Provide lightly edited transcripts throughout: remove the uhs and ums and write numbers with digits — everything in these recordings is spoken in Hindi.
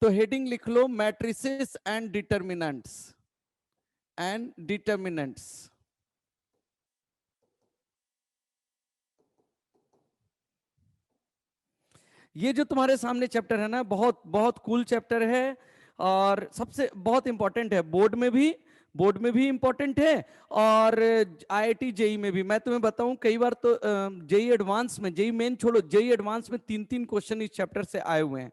तो हेडिंग लिख लो मैट्रिसेस एंड डिटर्मिनेंट्स ये जो तुम्हारे सामने चैप्टर है ना, बहुत बहुत कूल चैप्टर है और सबसे बहुत इंपॉर्टेंट है। बोर्ड में भी इंपॉर्टेंट है और आईआईटी जेई में भी। मैं तुम्हें बताऊं, कई बार तो जेई एडवांस में, जेई मेन छोड़ो, जेई एडवांस में 3-3 क्वेश्चन इस चैप्टर से आए हुए हैं।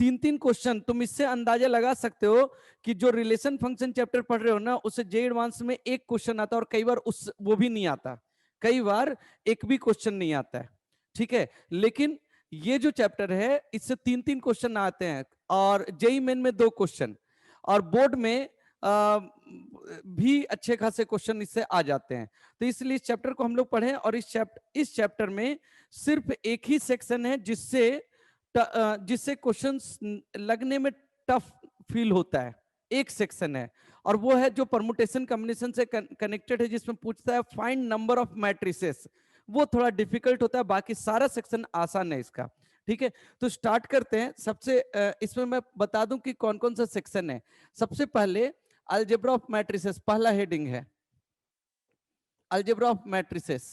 3-3 क्वेश्चन। तुम इससे अंदाजा लगा सकते हो कि जो रिलेशन फंक्शन चैप्टर पढ़ रहे हो ना, उससे जेई एडवांस में एक क्वेश्चन आता है और कई बार उस वो भी नहीं आता, कई बार एक भी क्वेश्चन नहीं आता है। ठीक है, लेकिन ये जो चैप्टर है इससे 3-3 क्वेश्चन आते हैं और जेई मेन में 2 क्वेश्चन और बोर्ड में भी अच्छे खासे क्वेश्चन इससे आ जाते हैं। तो इसलिए इस चैप्टर को हम लोग पढ़ें और इस चैप्टर में सिर्फ एक ही सेक्शन है जिससे क्वेश्चंस लगने में टफ फील होता है। एक सेक्शन है और वो है जो परमुटेशन कॉम्बिनेशन से कनेक्टेड है, जिसमें पूछता है फाइंड नंबर ऑफ मैट्रिसेस। वो थोड़ा डिफिकल्ट होता है, बाकी सारा सेक्शन आसान है इसका। ठीक है, तो स्टार्ट करते हैं। इसमें मैं बता दूं कि कौन कौन सा सेक्शन है। सबसे पहले अलजेब्रा ऑफ मैट्रिसेस, पहला हेडिंग है अलजेब्रा ऑफ मैट्रिसेस।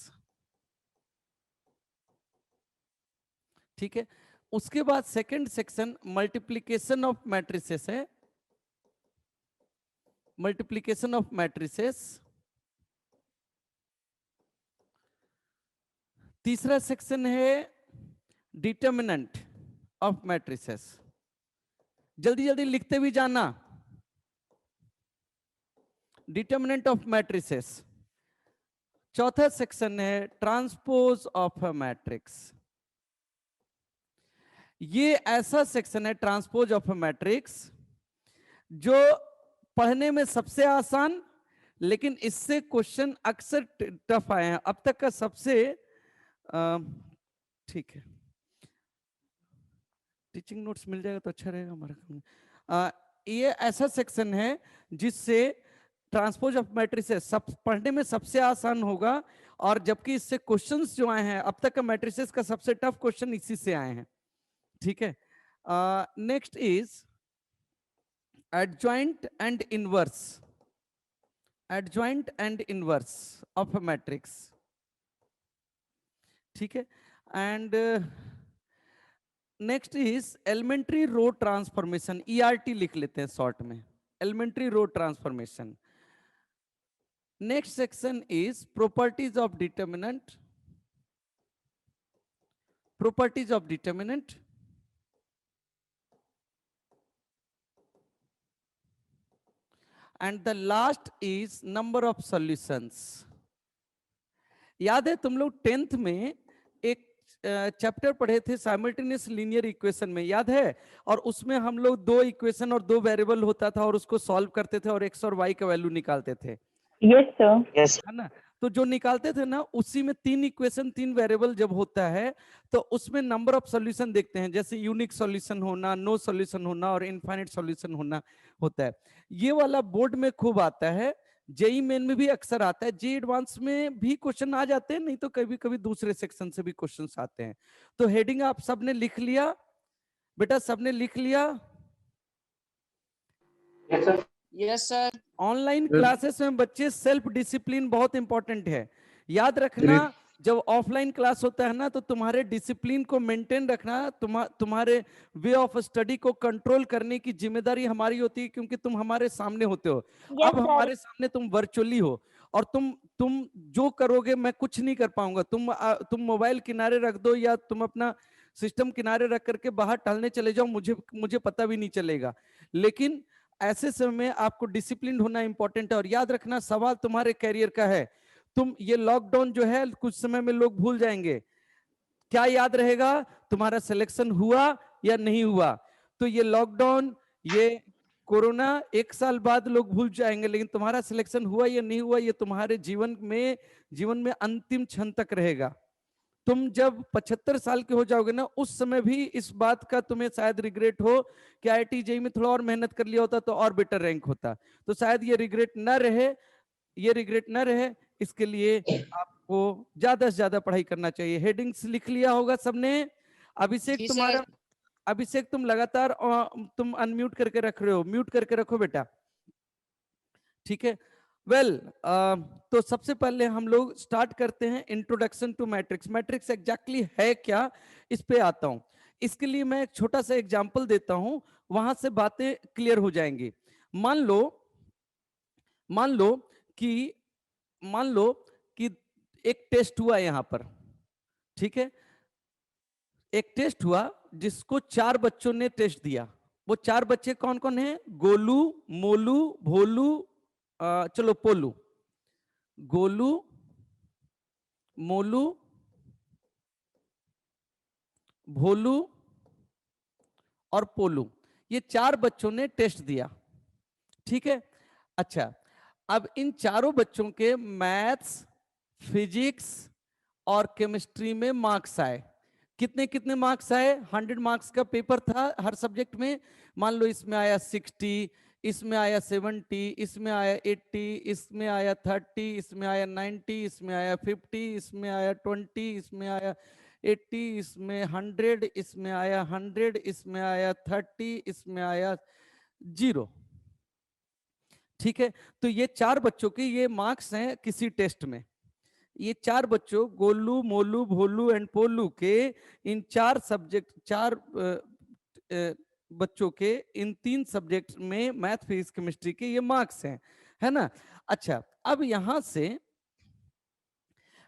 ठीक है, उसके बाद second section multiplication of matrices है, मल्टीप्लिकेशन ऑफ मैट्रिसेस। तीसरा सेक्शन है डिटर्मिनेंट ऑफ मैट्रिसेस। जल्दी जल्दी लिखते भी जाना, डिटर्मिनेंट ऑफ मैट्रिसेस। चौथा सेक्शन है ट्रांसपोज ऑफ अ मैट्रिक्स। ये ऐसा सेक्शन है ट्रांसपोज ऑफ अ मैट्रिक्स जो पढ़ने में सबसे आसान, लेकिन इससे क्वेश्चन अक्सर टफ आए हैं अब तक का सबसे। ठीक है, टीचिंग नोट्स मिल जाएगा तो अच्छा रहेगा हमारा। ये ऐसा सेक्शन है जिससे ट्रांसपोज ऑफ मैट्रिसेस सब पढ़ने में सबसे आसान होगा और जबकि इससे क्वेश्चंस जो आए हैं अब तक का मैट्रिसेस का सबसे टफ क्वेश्चन इसी से आए हैं। ठीक है, next is adjoint and inverse, adjoint and inverse of a matrix। ठीक है, and next is elementary row transformation, ERT लिख लेते हैं शॉर्ट में, elementary row transformation. Next section is properties of determinant, properties of determinant. And the last is number of solutions. याद है तुम लोग 10th में एक चैप्टर पढ़े थे साइमल्टेनियस लीनियर इक्वेशन में, याद है? और उसमें हम लोग 2 इक्वेशन और 2 वेरिएबल होता था और उसको सॉल्व करते थे और एक्स और वाई का वैल्यू निकालते थे। यस सर, यस है ना? तो जो निकालते थे ना, उसी में 3 इक्वेशन 3 वेरिएबल जब होता है तो उसमें नंबर ऑफ सॉल्यूशन देखते हैं, जैसे यूनिक सॉल्यूशन होना, नो सॉल्यूशन होना और इनफाइनाइट सॉल्यूशन होना होता है। ये वाला बोर्ड में खूब आता है, जेई मेन में भी अक्सर आता है, जेई एडवांस में भी क्वेश्चन आ जाते हैं, नहीं तो कभी कभी दूसरे सेक्शन से भी क्वेश्चन आते हैं। तो हेडिंग आप सबने लिख लिया बेटा, सबने लिख लिया? Yes sir. ऑनलाइन क्लासेस में बच्चे सेल्फ डिसिप्लिन बहुत इंपॉर्टेंट है, याद रखना। जब ऑफलाइन क्लास होता है ना तो तुम्हारे डिसिप्लिन को मेंटेन रखना, तुम्हारे वे ऑफ स्टडी को कंट्रोल करने की जिम्मेदारी हमारी होती है, क्योंकि तुम हमारे सामने होते हो। अब हमारे सामने तुम वर्चुअली हो और तुम जो करोगे मैं कुछ नहीं कर पाऊंगा। तुम मोबाइल किनारे रख दो या तुम अपना सिस्टम किनारे रख करके बाहर टहलने चले जाओ, मुझे पता भी नहीं चलेगा। लेकिन ऐसे समय में आपको डिसिप्लिन होना इंपॉर्टेंट है। और याद रखना, सवाल तुम्हारे कैरियर का है। तुम ये लॉकडाउन जो है कुछ समय में लोग भूल जाएंगे, क्या याद रहेगा? तुम्हारा सिलेक्शन हुआ या नहीं हुआ। तो ये लॉकडाउन, ये कोरोना 1 साल बाद लोग भूल जाएंगे, लेकिन तुम्हारा सिलेक्शन हुआ या नहीं हुआ ये तुम्हारे जीवन में अंतिम क्षण तक रहेगा। तुम जब 75 साल के हो जाओगे ना, उस समय भी इस बात का तुम्हें शायद रिग्रेट हो कि आईआईटी जेईई में थोड़ा और मेहनत कर लिया होता तो और बेटर रैंक होता। तो शायद ये रिग्रेट ना रहे, ये रिग्रेट ना रहे, इसके लिए आपको ज्यादा से ज्यादा पढ़ाई करना चाहिए। हेडिंग्स लिख लिया होगा सबने? अभिषेक जी तुम्हारा सर। अभिषेक तुम लगातार तुम अनम्यूट करके रख रहे हो, म्यूट करके रखो बेटा, ठीक है। वेल तो सबसे पहले हम लोग स्टार्ट करते हैं introduction to matrix. Matrix exactly है क्या, इस पे आता हूं। इसके लिए मैं एक छोटा सा एग्जांपल देता हूं, वहां से बातें क्लियर हो जाएंगी। मान लो मान लो कि मान लो कि एक टेस्ट हुआ यहां पर, ठीक है। एक टेस्ट हुआ जिसको 4 बच्चों ने टेस्ट दिया। वो 4 बच्चे कौन कौन हैं? गोलू, मोलू, भोलू, चलो पोलू। गोलू, मोलू, भोलू और पोलू, ये 4 बच्चों ने टेस्ट दिया, ठीक है। अच्छा, अब इन चारों बच्चों के मैथ्स, फिजिक्स और केमिस्ट्री में मार्क्स आए। कितने कितने मार्क्स आए? 100 मार्क्स का पेपर था हर सब्जेक्ट में। मान लो इसमें आया 60, इसमें आया 70, इसमें आया 80, इसमें आया 30, इसमें आया 90, इसमें आया 50, इसमें आया 20, इसमें आया 80, इसमें 100, इसमें आया 100, इसमें आया 30, इसमें आया 0, ठीक है। तो ये 4 बच्चों के ये मार्क्स हैं किसी टेस्ट में। ये 4 बच्चों गोलू, मोलू, भोलू एंड पोलू के इन 4 सब्जेक्ट, 4 बच्चों के इन 3 सब्जेक्ट में मैथ, फिजिक्स, केमिस्ट्री के ये मार्क्स हैं, है ना। अच्छा, अब यहां से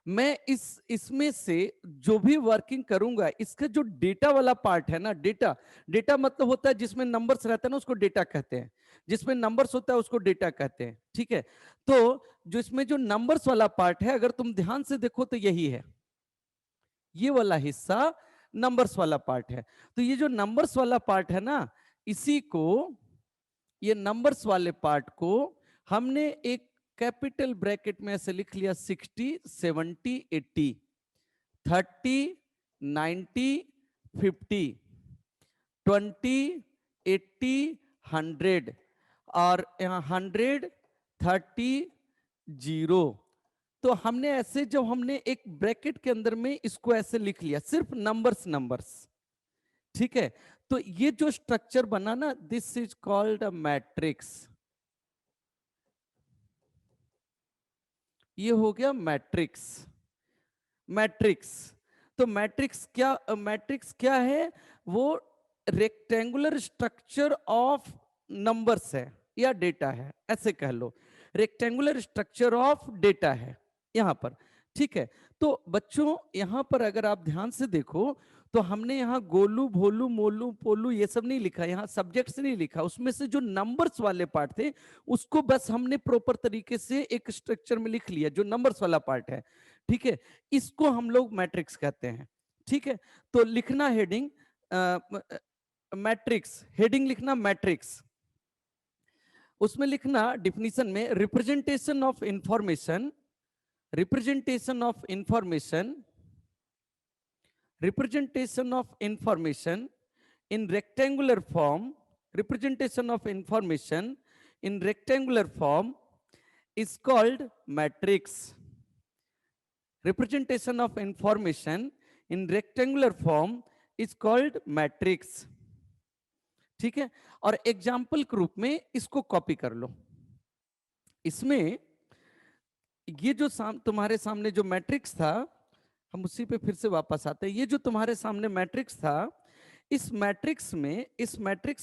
मैं इसमें से जो भी वर्किंग करूंगा, इसका जो डेटा वाला पार्ट है ना, डेटा डेटा मतलब होता है जिसमें नंबर्स रहता है ना, उसको डेटा कहते हैं। जिसमें नंबर्स होता है उसको डेटा कहते हैं, ठीक है। तो जो इसमें जो नंबर्स वाला पार्ट है, अगर तुम ध्यान से देखो तो यही है, ये वाला हिस्सा नंबर्स वाला पार्ट है। तो ये जो नंबर्स वाला पार्ट है ना, इसी को, ये नंबर्स वाले पार्ट को हमने एक कैपिटल ब्रैकेट में ऐसे लिख लिया, 60, 70, 80, 30, 90, 50, 20, 80, 100 और यहाँ 100, 30, 0। तो हमने ऐसे, जब हमने एक ब्रैकेट के अंदर में इसको ऐसे लिख लिया, सिर्फ नंबर्स नंबर्स, ठीक है। तो ये जो स्ट्रक्चर बना ना, this is called a matrix. ये हो गया मैट्रिक्स। मैट्रिक्स, तो मैट्रिक्स क्या है? वो रेक्टेंगुलर स्ट्रक्चर ऑफ नंबर्स है या डेटा है, ऐसे कह लो। रेक्टेंगुलर स्ट्रक्चर ऑफ डेटा है यहां पर, ठीक है। तो बच्चों यहां पर अगर आप ध्यान से देखो तो हमने यहाँ गोलू, भोलू, मोलू, पोलू ये सब नहीं लिखा, यहाँ सब्जेक्ट्स नहीं लिखा। उसमें से जो नंबर्स वाले पार्ट थे उसको बस हमने प्रॉपर तरीके से एक स्ट्रक्चर में लिख लिया, जो नंबर्स वाला पार्ट है, ठीक है। इसको हम लोग मैट्रिक्स कहते हैं, ठीक है। तो लिखना हेडिंग मैट्रिक्स, हेडिंग लिखना मैट्रिक्स। उसमें लिखना डिफिनीशन में, representation of information, representation of information, representation of information in rectangular form, representation of information in rectangular form is called matrix. Representation of information in rectangular form is called matrix, ठीक है। और एग्जाम्पल के रूप में इसको कॉपी कर लो। इसमें ये जो तुम्हारे सामने जो मैट्रिक्स था, हम उसी पे फिर से वापस आते हैं। ये जो तुम्हारे सामने मैट्रिक्स था, इस मैट्रिक्स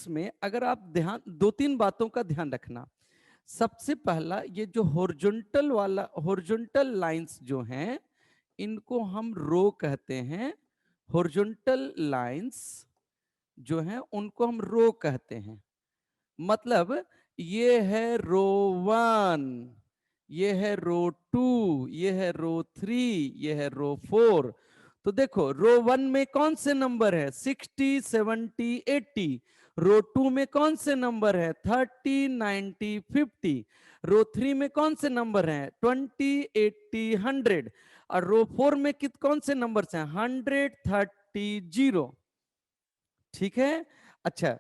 में अगर आप ध्यान, 2-3 बातों का ध्यान रखना। सबसे पहला, ये जो हॉरिजॉन्टल लाइंस जो हैं, इनको हम रो कहते हैं। हॉरिजॉन्टल लाइंस जो हैं उनको हम रो कहते हैं। मतलब ये है रो 1, ये है रो 2, ये है रो 3, ये है रो 4। तो देखो रो 1 में कौन से नंबर है? 60, 70, 80। रो 2 में कौन से नंबर है? 30, 90, 50। रो 3 में कौन से नंबर हैं? 20, 80, 100। और रो 4 में कौन से नंबर हैं? 100, 30, 0, ठीक है। अच्छा,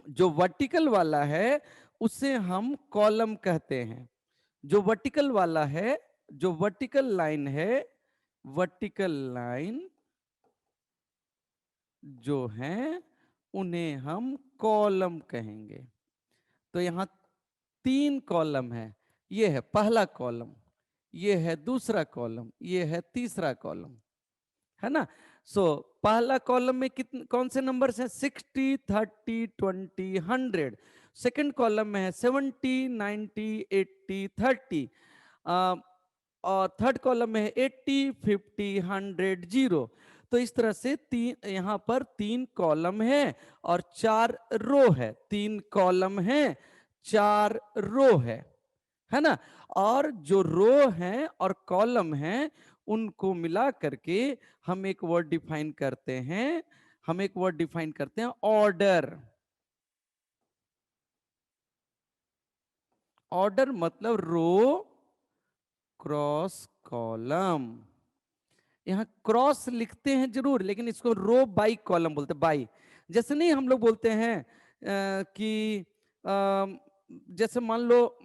जो वर्टिकल वाला है उसे हम कॉलम कहते हैं। जो वर्टिकल वाला है, जो वर्टिकल लाइन है, वर्टिकल लाइन जो है उन्हें हम कॉलम कहेंगे। तो यहाँ 3 कॉलम है, ये है पहला कॉलम, ये है दूसरा कॉलम, ये है तीसरा कॉलम, है ना। सो पहला कॉलम में कितने कौन से नंबर्स हैं? 60, 30, 20, 100। सेकंड कॉलम में है 70, 90, 80, 30। और थर्ड कॉलम में है 80, 50, 100, 0। तो इस तरह से यहाँ पर 3 कॉलम है और 4 रो है। 3 कॉलम है, 4 रो है ना। और जो रो हैं और कॉलम हैं उनको मिला करके हम एक वर्ड डिफाइन करते हैं, हम एक वर्ड डिफाइन करते हैं ऑर्डर। ऑर्डर मतलब रो क्रॉस कॉलम। यहाँ क्रॉस लिखते हैं जरूर, लेकिन इसको रो बाई कॉलम बोलते हैं। बाई जैसे नहीं हम लोग बोलते हैं कि जैसे मान लो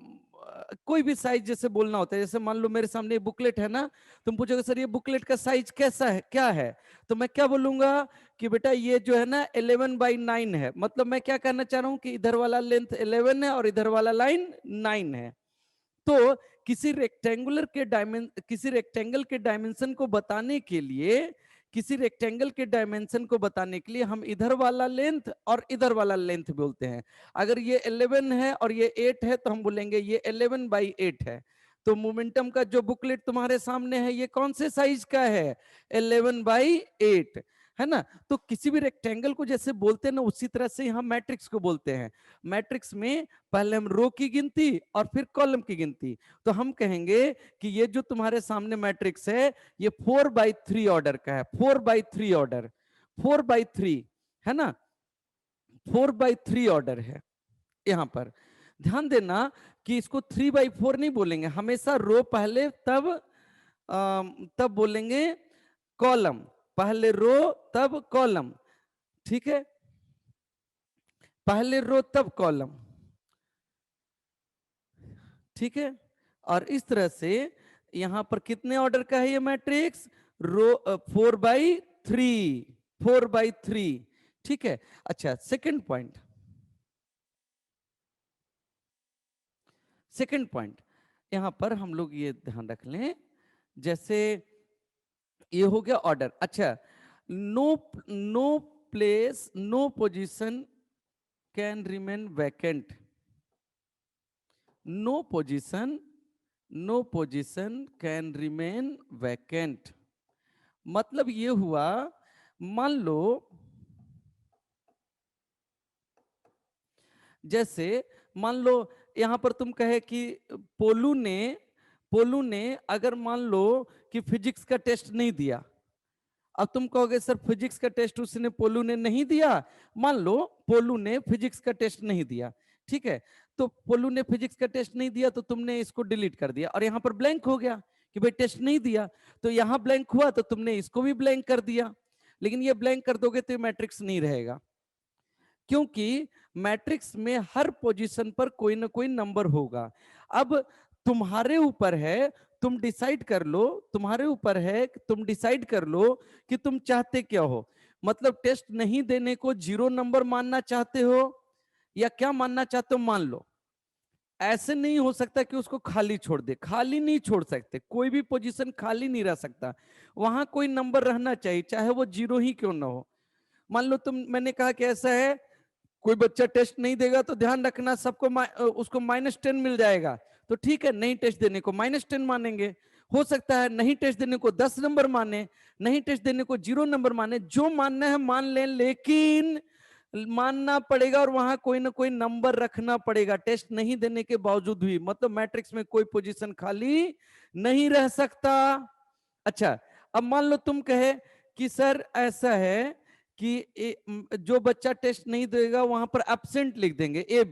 कोई भी साइज जैसे बोलना होता है, जैसे मान लो मेरे सामने बुकलेट है ना, तुम पूछोगे सर ये बुकलेट का साइज कैसा है, क्या है, तो मैं क्या बोलूंगा कि बेटा ये जो है ना 11/9 है। मतलब मैं क्या कहना चाह रहा हूं कि इधर वाला लेंथ 11 है और इधर वाला लाइन 9 है। तो किसी रेक्टेंगल के डायमेंशन को बताने के लिए, किसी रेक्टेंगल के डायमेंशन को बताने के लिए हम इधर वाला लेंथ और इधर वाला लेंथ बोलते हैं। अगर ये 11 है और ये 8 है तो हम बोलेंगे ये 11/8 है। तो मोमेंटम का जो बुकलेट तुम्हारे सामने है ये कौन से साइज का है? 11/8, है ना। तो किसी भी रेक्टेंगल को जैसे बोलते हैं ना, उसी तरह से हम मैट्रिक्स को बोलते हैं। मैट्रिक्स में पहले हम रो की गिनती और फिर कॉलम की गिनती। तो हम कहेंगे कि ये जो तुम्हारे सामने मैट्रिक्स है ये 4/3 ऑर्डर का है। 4/3 ऑर्डर, 4/3, है ना, 4/3 ऑर्डर है। यहां पर ध्यान देना कि इसको 3/4 नहीं बोलेंगे, हमेशा रो पहले तब बोलेंगे कॉलम, पहले रो तब कॉलम, ठीक है, पहले रो तब कॉलम, ठीक है। और इस तरह से यहां पर कितने ऑर्डर का है ये मैट्रिक्स? रो 4/3, 4/3, ठीक है। अच्छा सेकंड पॉइंट, सेकंड पॉइंट यहां पर हम लोग ये ध्यान रख लें, जैसे ये हो गया ऑर्डर। अच्छा, no no place no position can remain vacant. No position, no position can remain vacant. मतलब ये हुआ, मान लो जैसे मान लो यहां पर तुम कहे कि पोलू ने अगर मान लो कि फिजिक्स का टेस्ट नहीं दिया। अब तुम कहोगे सर फिजिक्स का टेस्ट उसने पोलू ने नहीं दिया। मान लो पोलू ने फिजिक्स का टेस्ट नहीं दिया, ठीक है। तो पोलू ने फिजिक्स का टेस्ट नहीं दिया तो तुमने इसको डिलीट कर दिया और यहां पर ब्लैंक हो गया कि भाई टेस्ट नहीं दिया। तो यहां ब्लैंक हुआ तो तुमने इसको भी ब्लैंक कर दिया। लेकिन ये ब्लैंक कर दोगे तो ये मैट्रिक्स नहीं रहेगा, क्योंकि मैट्रिक्स में हर पोजीशन पर कोई ना कोई नंबर होगा। अब तुम्हारे ऊपर है, तुम डिसाइड कर लो, तुम्हारे ऊपर है तुम डिसाइड कर लो कि तुम चाहते क्या हो। मतलब टेस्ट नहीं देने को 0 नंबर मानना चाहते हो या क्या मानना चाहते हो, मान लो। ऐसे नहीं हो सकता कि उसको खाली छोड़ दे, खाली नहीं छोड़ सकते, कोई भी पोजीशन खाली नहीं रह सकता, वहां कोई नंबर रहना चाहिए, चाहे वो 0 ही क्यों ना हो। मान लो मैंने कहा कि ऐसा है, कोई बच्चा टेस्ट नहीं देगा तो ध्यान रखना सबको उसको -10 मिल जाएगा। तो ठीक है, नहीं टेस्ट देने को -10 मानेंगे। हो सकता है नहीं टेस्ट देने को 10 नंबर माने, नहीं टेस्ट देने को 0 नंबर माने, जो मानना है मान लें, लेकिन मानना पड़ेगा और वहां कोई ना कोई नंबर रखना पड़ेगा टेस्ट नहीं देने के बावजूद भी। मतलब मैट्रिक्स में कोई पोजीशन खाली नहीं रह सकता। अच्छा, अब मान लो तुम कहे कि सर ऐसा है कि जो बच्चा टेस्ट नहीं देगा वहां पर एब्सेंट लिख देंगे, ए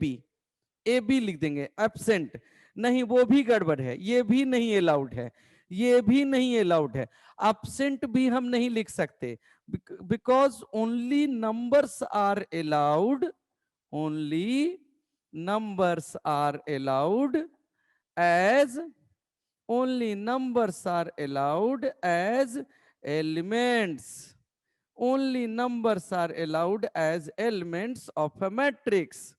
बी लिख देंगे, एब्सेंट नहीं, वो भी गड़बड़ है, ये भी नहीं अलाउड है, ये भी नहीं अलाउड है। एब्सेंट भी हम नहीं लिख सकते, because only numbers are allowed, only numbers are allowed as, only numbers are allowed as elements, only numbers are allowed as elements of a matrix.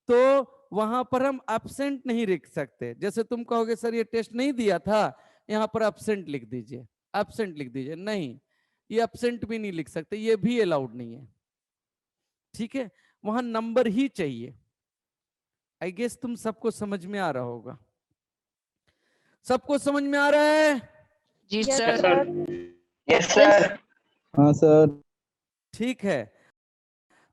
तो वहां पर हम absent नहीं लिख सकते। जैसे तुम कहोगे सर ये टेस्ट नहीं दिया था, यहां पर absent लिख दीजिए, absent लिख दीजिए, नहीं, ये absent भी नहीं लिख सकते, ये भी अलाउड नहीं है। ठीक है, वहां नंबर ही चाहिए। आई गेस तुम सबको समझ में आ रहा होगा, सबको समझ में आ रहा है? जी Yes, sir. sir. Yes sir. हाँ सर। ठीक है,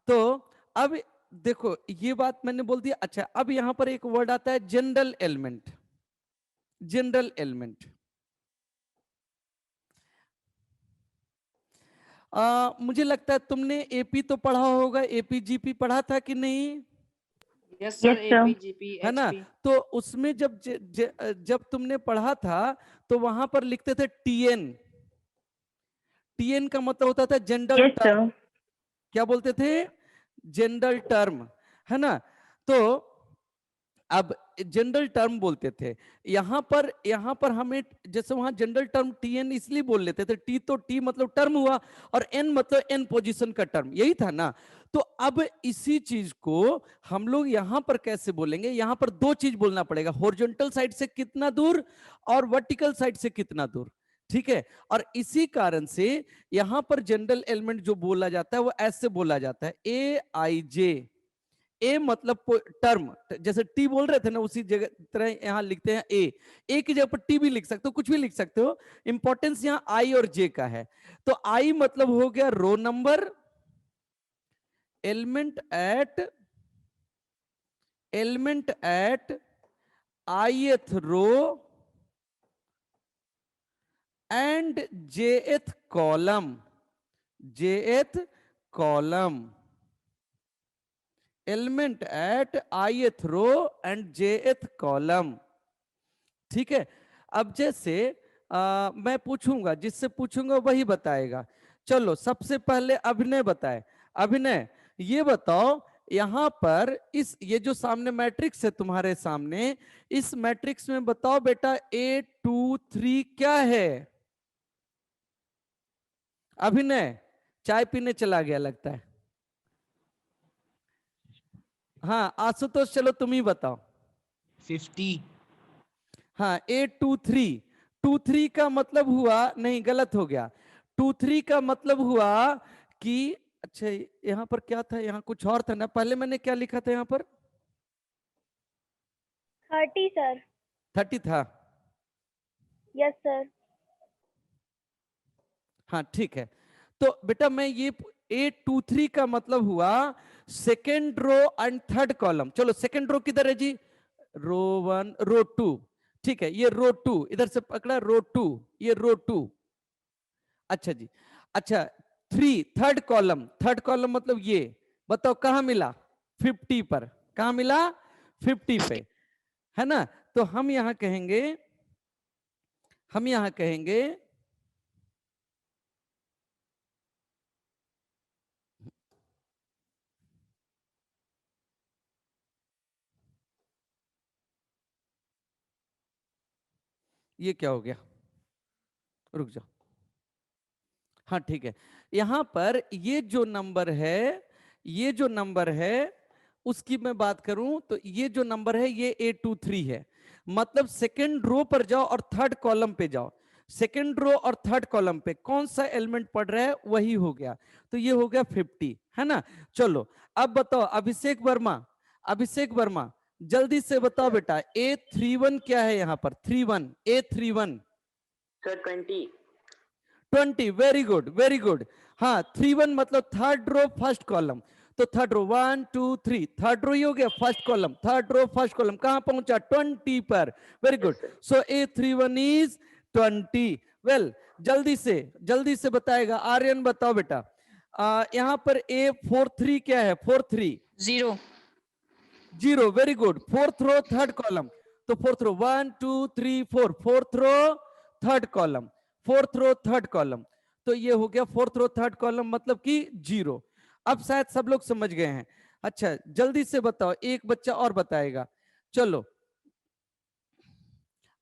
तो अब देखो ये बात मैंने बोल दिया। अच्छा, अब यहां पर एक वर्ड आता है जनरल एलिमेंट। जनरल एलिमेंट, मुझे लगता है तुमने एपी तो पढ़ा होगा, एपीजीपी पढ़ा था कि नहीं? Yes sir, Yes, sir. AP GP है ना? एचपी। तो उसमें जब तुमने पढ़ा था तो वहां पर लिखते थे टीएन। टीएन का मतलब होता था जनरल Yes, टर्म। sir. क्या बोलते थे? जनरल टर्म, है ना? तो अब जनरल टर्म बोलते थे। यहां पर हमें जैसे वहां जनरल टर्म टीएन इसलिए बोल लेते थे, टी तो टी मतलब टर्म हुआ, और एन मतलब एन पोजीशन का टर्म, यही था ना? तो अब इसी चीज को हम लोग यहां पर कैसे बोलेंगे? यहां पर दो चीज बोलना पड़ेगा, हॉरिजॉन्टल साइड से कितना दूर और वर्टिकल साइड से कितना दूर। ठीक है, और इसी कारण से यहां पर जनरल एलिमेंट जो बोला जाता है वो ऐसे बोला जाता है, ए आई जे। ए मतलब टर्म, जैसे टी बोल रहे थे ना, उसी जगह तरह यहां लिखते हैं ए की जगह पर टी भी लिख सकते हो, कुछ भी लिख सकते हो। इंपॉर्टेंस यहां आई और जे का है। तो आई मतलब हो गया row number, element at ith row and jth column, element at ith row and jth column. ठीक है, अब जैसे मैं पूछूंगा, जिससे पूछूंगा वही बताएगा। चलो सबसे पहले अभिनय बताए। अभिनय ये बताओ, यहां पर ये जो सामने मैट्रिक्स है तुम्हारे सामने, इस मैट्रिक्स में बताओ बेटा A23 क्या है? अभिनय चाय पीने चला गया लगता है। हाँ आशुतोष, चलो तुम ही बताओ। 50। हाँ A23 का मतलब हुआ, नहीं गलत हो गया, 23 का मतलब हुआ कि, अच्छा यहां पर क्या था, यहां कुछ और था ना, पहले मैंने क्या लिखा था यहां पर? 30, sir. 30 था। Yes, sir. हाँ ठीक है, तो बेटा मैं ये A23 का मतलब हुआ second row and third column. चलो सेकेंड रो किधर है जी? रो 1 रो 2। ठीक है, ये रो 2 इधर से पकड़ा, रो 2, ये रो 2। अच्छा जी, अच्छा 3 थर्ड कॉलम मतलब ये बताओ कहां मिला? 50 पर। कहां मिला? 50 पे, है ना? तो हम यहां कहेंगे, ये क्या हो गया, रुक जाओ। हाँ ठीक है, यहां पर ये जो नंबर है उसकी मैं बात करूं तो ये जो नंबर है ये A23 है। मतलब सेकेंड रो पर जाओ और थर्ड कॉलम पे जाओ, सेकेंड रो और थर्ड कॉलम पे कौन सा एलिमेंट पढ़ रहा है वही हो गया, तो ये हो गया 50, है ना? चलो अब बताओ अभिषेक वर्मा जल्दी से बताओ बेटा, A31 क्या है यहाँ पर? 31, A31 सर 20, वेरी गुड। हाँ 31 मतलब थर्ड रो फर्स्ट कॉलम, तो थर्ड रो 1 2 3, थर्ड रो ही हो गया, first column, third row first column कहां पहुंचा? 20 पर। Very good, so A31 is 20। Well जल्दी से बताएगा, आर्यन बताओ बेटा। यहां पर A43 क्या है? 43 0, very good. Fourth row third column, तो fourth row 1 2 3 4, fourth row third column, fourth row third column, तो ये हो गया फोर्थ रो थर्ड कॉलम मतलब कि 0। अब शायद सब लोग समझ गए हैं। अच्छा जल्दी से बताओ, एक बच्चा और बताएगा। चलो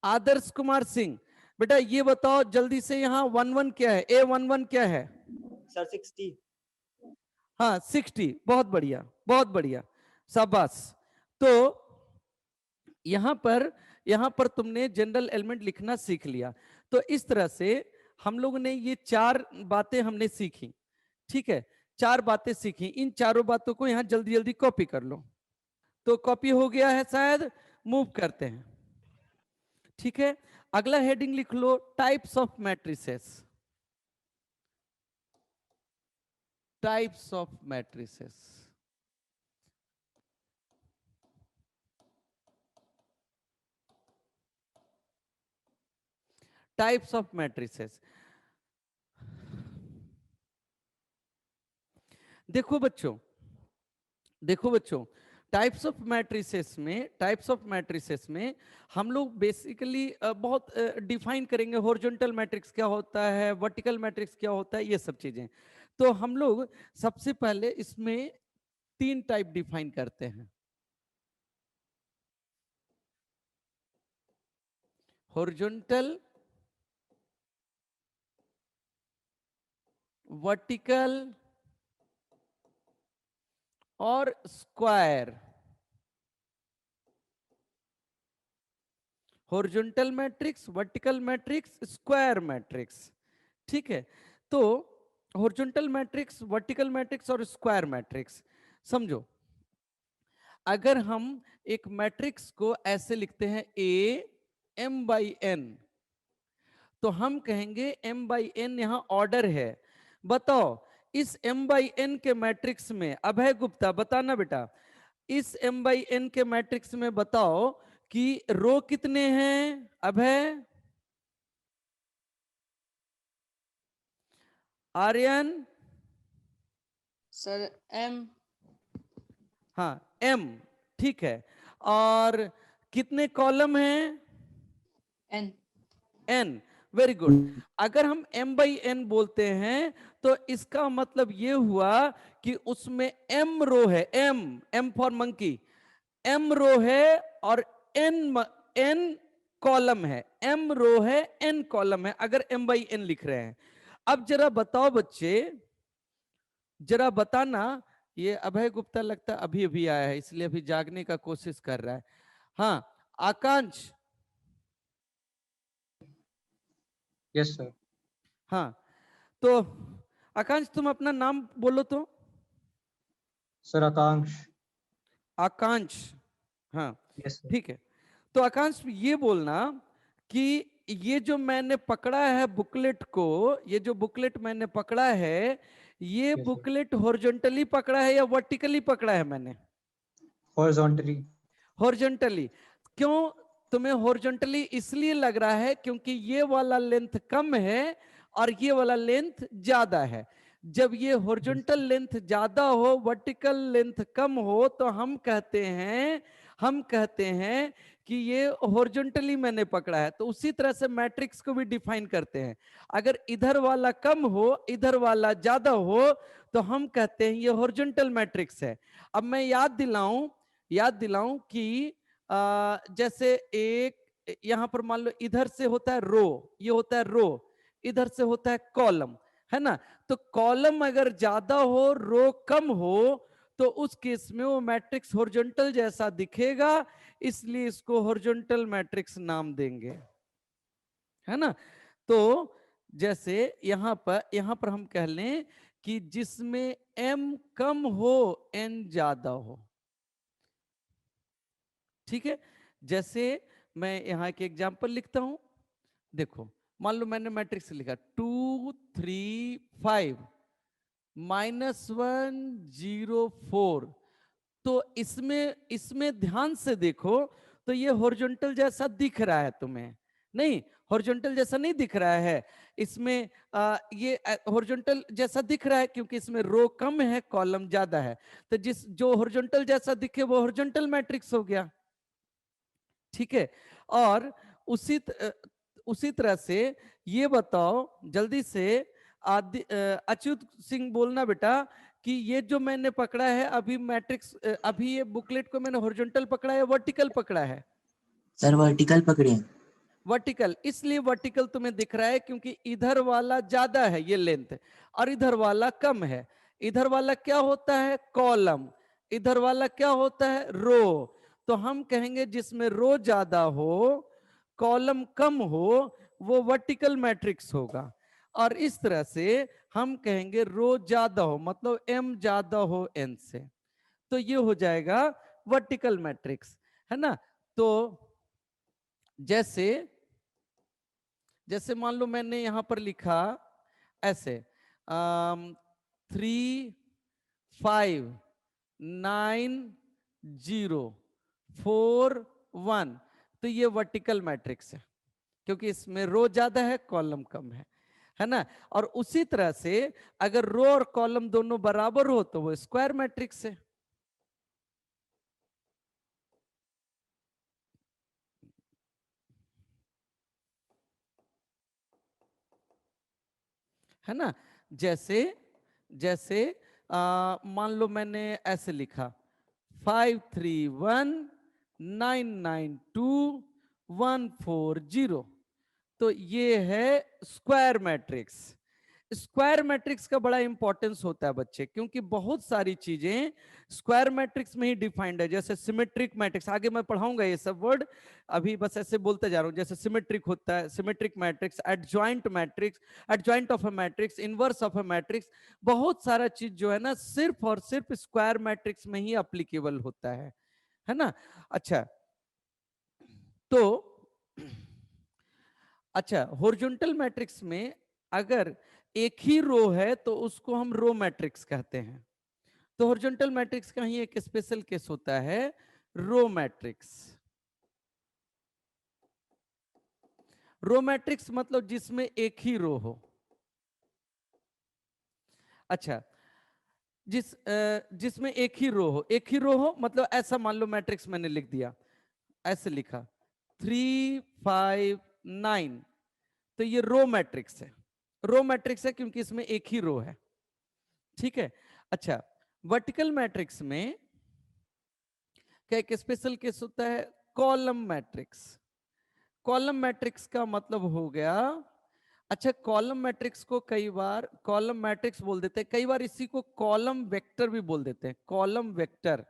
आदर्श कुमार सिंह बेटा ये बताओ जल्दी से, यहाँ 11 क्या है? A11 क्या है? सर 60। हाँ 60, बहुत बढ़िया, बहुत बढ़िया, शाबाश। तो यहां पर तुमने जनरल एलिमेंट लिखना सीख लिया। तो इस तरह से हम लोग ने ये 4 बातें हमने सीखी, ठीक है, 4 बातें सीखी। इन चारों बातों को यहां जल्दी जल्दी कॉपी कर लो। तो कॉपी हो गया है शायद, मूव करते हैं, ठीक है। अगला हेडिंग लिख लो, types of matrices. Types of matrices. Types of matrices. देखो बच्चों, देखो बच्चों, टाइप्स ऑफ मैट्रिसेस में हम लोग बेसिकली बहुत डिफाइन करेंगे, हॉरिजॉन्टल मैट्रिक्स क्या होता है, वर्टिकल मैट्रिक्स क्या होता है, ये सब चीजें। तो हम लोग सबसे पहले इसमें 3 टाइप डिफाइन करते हैं, हॉरिजॉन्टल, वर्टिकल और square. Horizontal matrix, vertical matrix, square matrix, ठीक है। तो हॉरिजॉन्टल मैट्रिक्स, वर्टिकल मैट्रिक्स और स्क्वायर मैट्रिक्स समझो। अगर हम एक मैट्रिक्स को ऐसे लिखते हैं A m/n, तो हम कहेंगे m/n यहां ऑर्डर है। बताओ इस m/n के मैट्रिक्स में, अभय गुप्ता बताना बेटा, इस m/n के मैट्रिक्स में बताओ कि रो कितने हैं अभय? आर्यन? सर M हाँ m, ठीक है। और कितने कॉलम हैं? N n, very good. अगर हम m/n बोलते हैं तो इसका मतलब ये हुआ कि उसमें m रो है, m फॉर मंकी, m रो है और n कॉलम है, m रो है n कॉलम है, अगर m/n लिख रहे हैं। अब जरा बताओ बच्चे, जरा बताना, ये अभय गुप्ता लगता अभी अभी आया है इसलिए अभी जागने का कोशिश कर रहा है। हाँ आकांक्ष? Yes sir. हाँ तो आकांक्ष तुम अपना नाम बोलो तो। सर आकांक्ष। आकांक्ष, हाँ यस सर। ठीक है। तो आकांक्ष ये बोलना कि ये जो मैंने पकड़ा है बुकलेट को, ये जो बुकलेट मैंने पकड़ा है, ये Yes, sir. बुकलेट हॉरिजॉन्टली पकड़ा है या वर्टिकली पकड़ा है मैंने? हॉरिजॉन्टली। हॉरिजॉन्टली। क्यों तुम्हें हॉरिजॉन्टली इसलिए लग रहा है क्योंकि ये वाला लेंथ कम है और ये वाला लेंथ ज्यादा है। जब ये हॉरिजॉन्टल लेंथ ज्यादा हो, वर्टिकल लेंथ कम हो, तो हम कहते हैं कि ये हॉरिजॉन्टली मैंने पकड़ा है। तो उसी तरह से मैट्रिक्स को भी डिफाइन करते हैं। अगर इधर वाला कम हो, इधर वाला ज्यादा हो, तो हम कहते हैं ये हॉरिजॉन्टल मैट्रिक्स है। अब मैं याद दिलाऊं कि जैसे एक यहां पर मान लो इधर से होता है रो, ये होता है रो, इधर से होता है कॉलम, है ना। तो कॉलम अगर ज्यादा हो, रो कम हो, तो उस केस में वो मैट्रिक्स हॉरिजॉन्टल जैसा दिखेगा, इसलिए इसको हॉरिजॉन्टल मैट्रिक्स नाम देंगे, है ना। तो जैसे यहां पर हम कह लें कि जिसमें m कम हो n ज्यादा हो, ठीक है। जैसे मैं यहाँ के एग्जाम्पल लिखता हूं, देखो मान लो मैंने मैट्रिक्स लिखा 2 3 5 -1 0 4। तो इसमें ध्यान से देखो तो ये हॉरिजॉन्टल जैसा दिख रहा है तुम्हें? नहीं, हॉरिजॉन्टल जैसा नहीं दिख रहा है। इसमें ये हॉरिजॉन्टल जैसा दिख रहा है क्योंकि इसमें रो कम है, कॉलम ज्यादा है। तो जो हॉरिजॉन्टल जैसा दिखे वो हॉरिजॉन्टल मैट्रिक्स हो गया, ठीक है। और उसी तरह से ये बताओ जल्दी से, अच्युत सिंह बोलना बेटा कि ये जो मैंने पकड़ा है अभी मैट्रिक्स, अभी ये बुकलेट को मैंने हॉरिजॉन्टल पकड़ा है, वर्टिकल पकड़ा है? सर वर्टिकल पकड़े हैं। वर्टिकल, इसलिए वर्टिकल तुम्हें दिख रहा है क्योंकि इधर वाला ज्यादा है ये लेंथ और इधर वाला कम है। इधर वाला क्या होता है? कॉलम। इधर वाला क्या होता है? रो। तो हम कहेंगे जिसमें रो ज्यादा हो, कॉलम कम हो, वो वर्टिकल मैट्रिक्स होगा। और इस तरह से हम कहेंगे रो ज्यादा हो, मतलब एम ज्यादा हो एन से, तो ये हो जाएगा वर्टिकल मैट्रिक्स, है ना। तो जैसे जैसे मान लो मैंने यहां पर लिखा ऐसे 3, 5, 9, 0, 4, 1, तो ये वर्टिकल मैट्रिक्स है क्योंकि इसमें रो ज्यादा है, कॉलम कम है ना। और उसी तरह से अगर रो और कॉलम दोनों बराबर हो तो वो स्क्वायर मैट्रिक्स है ना। जैसे जैसे मान लो मैंने ऐसे लिखा 531, 992, 140, तो ये है स्क्वायर मैट्रिक्स। स्क्वायर मैट्रिक्स का बड़ा इंपॉर्टेंस होता है बच्चे, क्योंकि बहुत सारी चीजें स्क्वायर मैट्रिक्स में ही डिफाइंड है। जैसे सिमेट्रिक मैट्रिक्स, आगे मैं पढ़ाऊंगा ये सब वर्ड, अभी बस ऐसे बोलते जा रहा हूं। जैसे सिमेट्रिक होता है, symmetric matrix, adjoint matrix, adjoint of a matrix, inverse of a matrix, बहुत सारा चीज जो है ना सिर्फ और सिर्फ स्क्वायर मैट्रिक्स में ही अप्लीकेबल होता है ना। अच्छा, तो अच्छा, हॉरिजॉन्टल मैट्रिक्स में अगर एक ही रो है तो उसको हम रो मैट्रिक्स कहते हैं। तो हॉरिजॉन्टल मैट्रिक्स का ही एक स्पेशल केस होता है, रो मैट्रिक्स। रो मैट्रिक्स मतलब जिसमें एक ही रो हो। अच्छा, जिसमें एक ही रो हो मतलब ऐसा मान लो मैट्रिक्स मैंने लिख दिया, ऐसे लिखा 3, 5, 9, तो ये रो मैट्रिक्स है। रो मैट्रिक्स है क्योंकि इसमें एक ही रो है, ठीक है। अच्छा, वर्टिकल मैट्रिक्स में क्या एक स्पेशल केस होता है, कॉलम मैट्रिक्स। कॉलम मैट्रिक्स का मतलब हो गया, अच्छा कॉलम मैट्रिक्स को कई बार कॉलम मैट्रिक्स बोल देते हैं, कई बार इसी को कॉलम वेक्टर भी बोल देते हैं, कॉलम वेक्टर।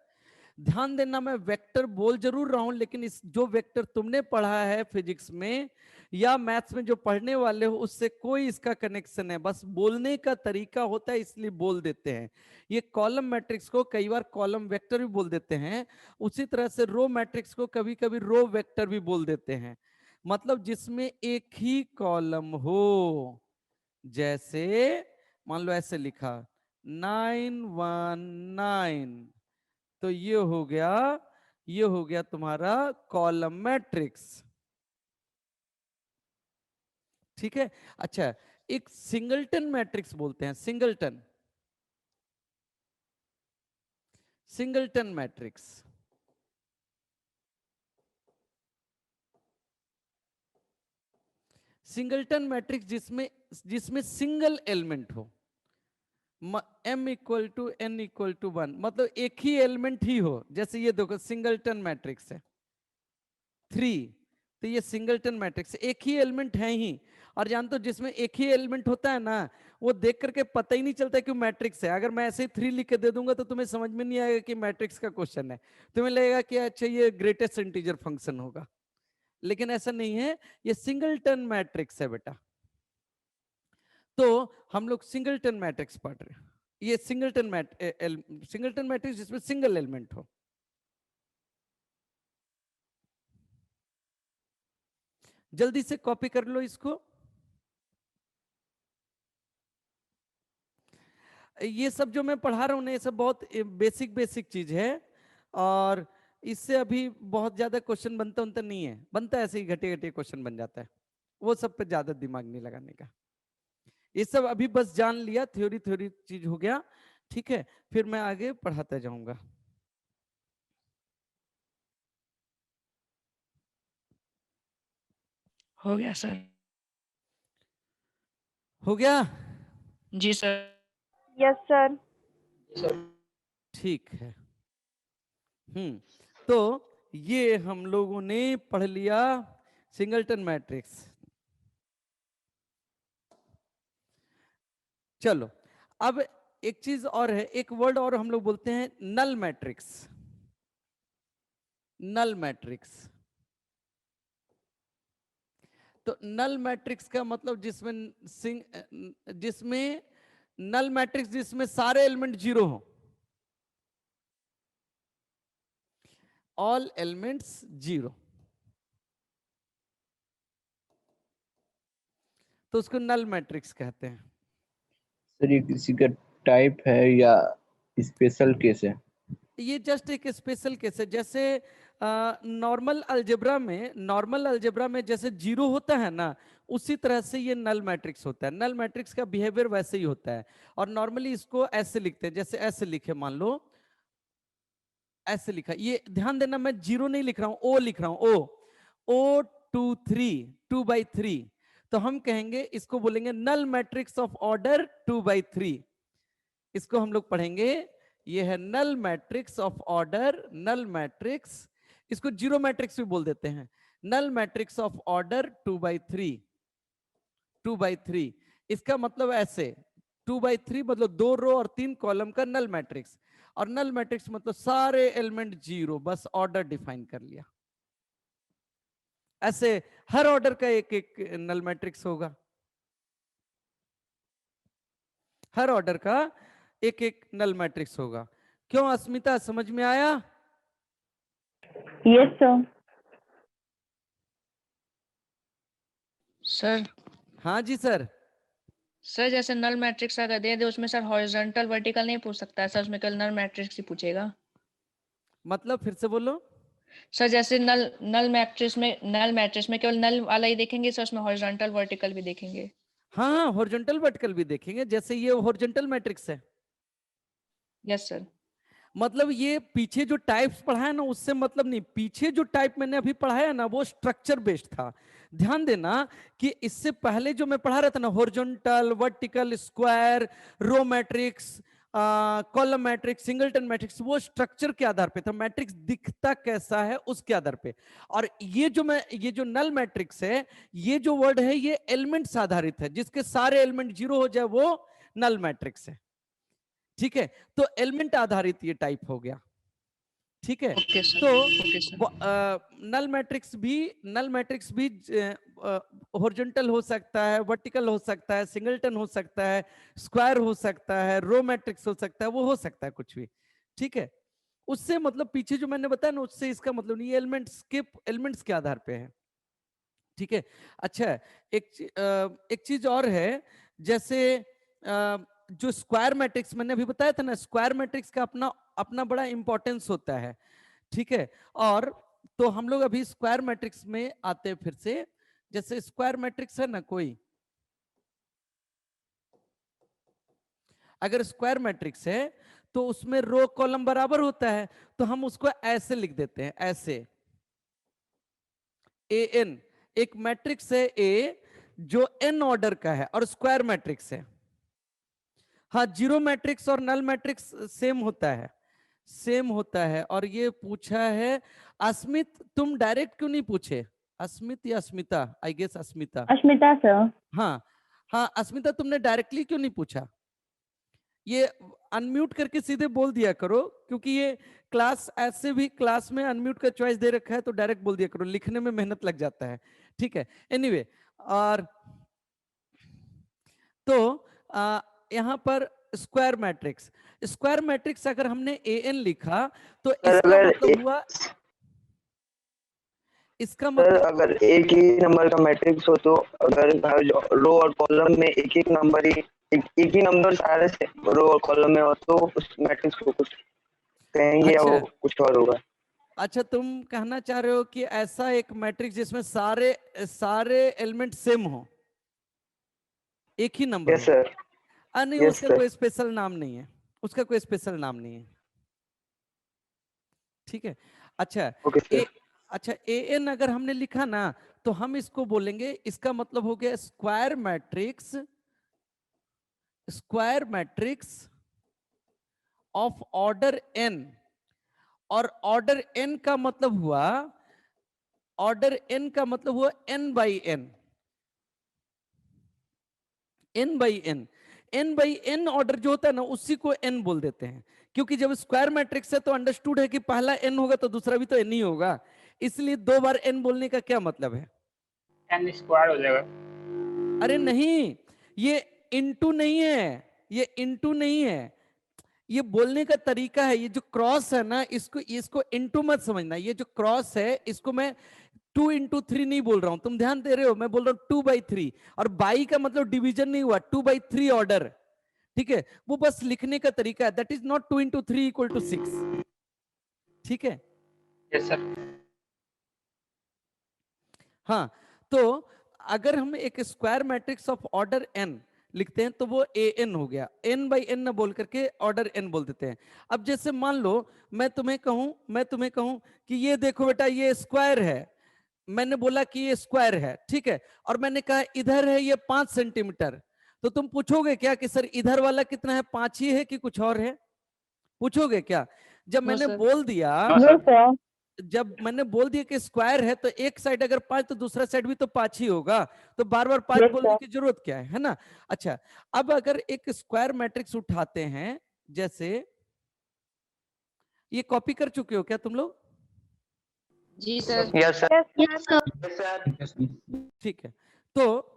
ध्यान देना, मैं वेक्टर बोल जरूर रहा हूं, लेकिन इस जो वेक्टर तुमने पढ़ा है फिजिक्स में या मैथ्स में जो पढ़ने वाले हो उससे कोई इसका कनेक्शन है, बस बोलने का तरीका होता है इसलिए बोल देते हैं। ये कॉलम मैट्रिक्स को कई बार कॉलम वेक्टर भी बोल देते हैं, उसी तरह से रो मैट्रिक्स को कभी कभी रो वेक्टर भी बोल देते हैं, मतलब जिसमें एक ही कॉलम हो। जैसे मान लो ऐसे लिखा 919, तो ये हो गया तुम्हारा कॉलम मैट्रिक्स, ठीक है। अच्छा, एक सिंगलटन मैट्रिक्स बोलते हैं, singleton, singleton matrix. Singleton matrix जिसमें जिसमें सिंगल एलिमेंट हो, m equal to n equal to 1, मतलब एक ही एलिमेंट ही हो। जैसे ये देखो सिंगलटन मैट्रिक्स है 3, तो ये सिंगलटन मैट्रिक्स, एक ही एलिमेंट है ही। और जानते हो जिसमें एक ही एलिमेंट होता है ना, वो देख करके पता ही नहीं चलता कि मैट्रिक्स है। अगर मैं ऐसे ही 3 लिख के दे दूंगा तो तुम्हें समझ में नहीं आएगा कि मैट्रिक्स का क्वेश्चन है, तुम्हें लगेगा कि अच्छा ये ग्रेटेस्ट इंटीजर फंक्शन होगा, लेकिन ऐसा नहीं है, ये सिंगलटन मैट्रिक्स है बेटा। तो हम लोग सिंगलटन मैट्रिक्स पढ़ रहे हैं, ये सिंगलटन मैट्रिक्स जिसमें सिंगल एलिमेंट हो। जल्दी से कॉपी कर लो इसको। ये सब जो मैं पढ़ा रहा हूँ ना, ये सब बहुत बेसिक बेसिक चीज है, और इससे अभी बहुत ज्यादा क्वेश्चन बनता नहीं है, बनता है ऐसे ही घटे घटे क्वेश्चन बन जाता है, वो सब पे ज्यादा दिमाग नहीं लगाने का। ये सब अभी बस जान लिया, थ्योरी थ्योरी चीज हो गया, ठीक है। फिर मैं आगे पढ़ाता जाऊंगा। हो गया सर। हो गया, जी सर। Yes sir. ठीक है। तो ये हम लोगों ने पढ़ लिया सिंगलटन मैट्रिक्स। चलो अब एक चीज और है, एक वर्ड और हम लोग बोलते हैं नल मैट्रिक्स। नल मैट्रिक्स, तो नल मैट्रिक्स का मतलब जिसमें नल मैट्रिक्स जिसमें सारे एलिमेंट जीरो हो, ऑल एलिमेंट्स जीरो, तो उसको नल मैट्रिक्स कहते हैं। सर ये किसी का टाइप है या स्पेशल केस है? ये जस्ट एक स्पेशल केस है। जैसे नॉर्मल अलजेब्रा में जैसे जीरो होता है ना, उसी तरह से ये नल मैट्रिक्स होता है। नल मैट्रिक्स का बिहेवियर वैसे ही होता है। और नॉर्मली इसको ऐसे लिखते हैं, जैसे ऐसे लिखे, मान लो ऐसे लिखा। ये ध्यान देना, मैं जीरो नहीं लिख रहा हूं, ओ लिख रहा हूं। ओ 2/3 तो हम कहेंगे, इसको बोलेंगे नल मैट्रिक्स ऑफ ऑर्डर 2/3। इसको हम लोग पढ़ेंगे, ये है null matrix of order, null matrix, इसको जीरो मैट्रिक्स भी बोल देते हैं। नल मैट्रिक्स ऑफ ऑर्डर 2/3 इसका मतलब ऐसे, 2/3 मतलब 2 रो और 3 कॉलम का नल मैट्रिक्स। और नल मैट्रिक्स मतलब सारे एलिमेंट जीरो, बस ऑर्डर डिफाइन कर लिया। ऐसे हर ऑर्डर का एक एक नल मैट्रिक्स होगा, हर ऑर्डर का एक एक नल मैट्रिक्स होगा। क्यों अस्मिता, समझ में आया? Yes sir. सर हाँ जी सर। सर जैसे नल मैट्रिक्स अगर दे दे उसमें सर हॉरिजॉन्टल वर्टिकल नहीं पूछ सकता है सर, उसमें केवल नल मैट्रिक्स ही पूछेगा। मतलब फिर से बोलो। सर जैसे नल नल मैट्रिक्स में केवल नल वाला ही देखेंगे सर, उसमें हॉरिजॉन्टल वर्टिकल भी देखेंगे। हाँ, हॉरिजॉन्टल वर्टिकल भी देखेंगे। जैसे ये हॉरिजॉन्टल मैट्रिक्स है, यस सर। मतलब ये पीछे जो टाइप्स पढ़ाया ना उससे मतलब नहीं, पीछे जो टाइप मैंने अभी पढ़ाया ना वो स्ट्रक्चर बेस्ड था। ध्यान देना कि इससे पहले जो मैं पढ़ा रहा था ना, horizontal, vertical, square, row matrix, column matrix, singleton matrix, वो स्ट्रक्चर के आधार पे था, मैट्रिक्स दिखता कैसा है उसके आधार पे। और ये जो नल मैट्रिक्स है, ये जो वर्ड है ये एलिमेंट्स आधारित है, जिसके सारे एलिमेंट जीरो हो जाए वो नल मैट्रिक्स है। ठीक है, तो एलिमेंट आधारित ये टाइप हो गया। ठीक है, ओके सर, तो ओके सर। नल मैट्रिक्स भी हॉरिजॉन्टल हो सकता है, वर्टिकल हो सकता है, सिंगलटन हो सकता है, स्क्वायर हो सकता है, रो मैट्रिक्स हो सकता है, वो हो सकता है कुछ भी। ठीक है, उससे मतलब पीछे जो मैंने बताया ना उससे इसका मतलब नहीं, एलिमेंट्स के आधार पे है। ठीक है, अच्छा एक चीज और है, जैसे जो स्क्वायर मैट्रिक्स मैंने अभी बताया था ना, स्क्वायर मैट्रिक्स का अपना अपना बड़ा इंपॉर्टेंस होता है। ठीक है, और तो हम लोग अभी स्क्वायर मैट्रिक्स में आते हैं फिर से। जैसे स्क्वायर मैट्रिक्स है ना कोई, अगर स्क्वायर मैट्रिक्स है तो उसमें रो कॉलम बराबर होता है, तो हम उसको ऐसे लिख देते हैं, ऐसे an, एक मैट्रिक्स है ए जो n ऑर्डर का है और स्क्वायर मैट्रिक्स है। हाँ, जीरो मैट्रिक्स और नल मैट्रिक्स सेम होता है, सेम होता है। और ये पूछा है अस्मित, तुम डायरेक्ट क्यों नहीं पूछे? अस्मित या Asmita, I guess Asmita. Ashmita sir. हाँ हाँ अस्मिता, तुमने डायरेक्टली क्यों नहीं पूछा? ये अनम्यूट करके सीधे बोल दिया करो, क्योंकि ये क्लास ऐसे भी क्लास में अनम्यूट का चॉइस दे रखा है, तो डायरेक्ट बोल दिया करो, लिखने में मेहनत लग जाता है। ठीक है, एनीवे और तो यहां पर स्क्वायर मैट्रिक्स अगर हमने an लिखा तो इसका मतलब हुआ, इसका सर मतलब अगर एक ही नंबर का मैट्रिक्स हो तो अगर रो और कॉलम में एक एक नंबर ही एक ही नंबर सारे रो और कॉलम में हो तो उस मैट्रिक्स को कुछ कहेंगे या वो अच्छा कुछ और होगा? अच्छा, तुम कहना चाह रहे हो कि ऐसा एक मैट्रिक्स जिसमें सारे सारे एलिमेंट सेम हो, एक ही नंबर यस हो। सर। नहीं, यस उसका सर। कोई स्पेशल नाम नहीं है, उसका कोई स्पेशल नाम नहीं है। ठीक है, अच्छा ओके सर। अच्छा an अगर हमने लिखा ना तो हम इसको बोलेंगे, इसका मतलब हो गया square matrix of order n। और ऑर्डर n का मतलब हुआ ऑर्डर n का मतलब हुआ n by n, n by n, n by n order जो होता है ना उसी को n बोल देते हैं, क्योंकि जब स्क्वायर मैट्रिक्स है तो अंडरस्टूड है कि पहला n होगा तो दूसरा भी तो n ही होगा, इसलिए 2 बार n बोलने का क्या मतलब है? n स्क्वायर हो जाएगा। अरे नहीं, ये इनटू नहीं है, ये इनटू नहीं है, ये बोलने का तरीका है। ये जो क्रॉस है ना, इसको इनटू मत समझना, ये जो क्रॉस है इसको मैं 2 into 3 नहीं बोल रहा हूं, तुम ध्यान दे रहे हो, मैं बोल रहा हूं 2/3, और बाई का मतलब डिवीजन नहीं हुआ, 2/3 ऑर्डर, ठीक है, वो बस लिखने का तरीका है, that is not 2 into 3 equal to 6, ठीक है? Yes sir. हाँ, तो अगर हम एक square matrix of order n लिखते हैं तो वो an हो गया, n बाई n ना बोल करके ऑर्डर n बोल देते हैं। अब जैसे मान लो मैं तुम्हें कहूं कि ये देखो बेटा ये स्क्वायर है, मैंने बोला कि ये स्क्वायर है, ठीक है, और मैंने कहा इधर है ये 5 सेंटीमीटर, तो तुम पूछोगे क्या कि सर इधर वाला कितना है, 5 ही है कि कुछ और है? पूछोगे क्या? जब No, मैंने sir. बोल दिया, नो सर। जब मैंने बोल दिया कि स्क्वायर है तो एक साइड अगर 5 तो दूसरा साइड भी तो 5 ही होगा, तो बार बार 5 बोलने की जरूरत क्या है ना? अच्छा, अब अगर एक स्क्वायर मैट्रिक्स उठाते हैं, जैसे ये कॉपी कर चुके हो क्या तुम लोग? जी sir. Yes sir. Yes, sir. Yes sir. Yes, please. ठीक है, तो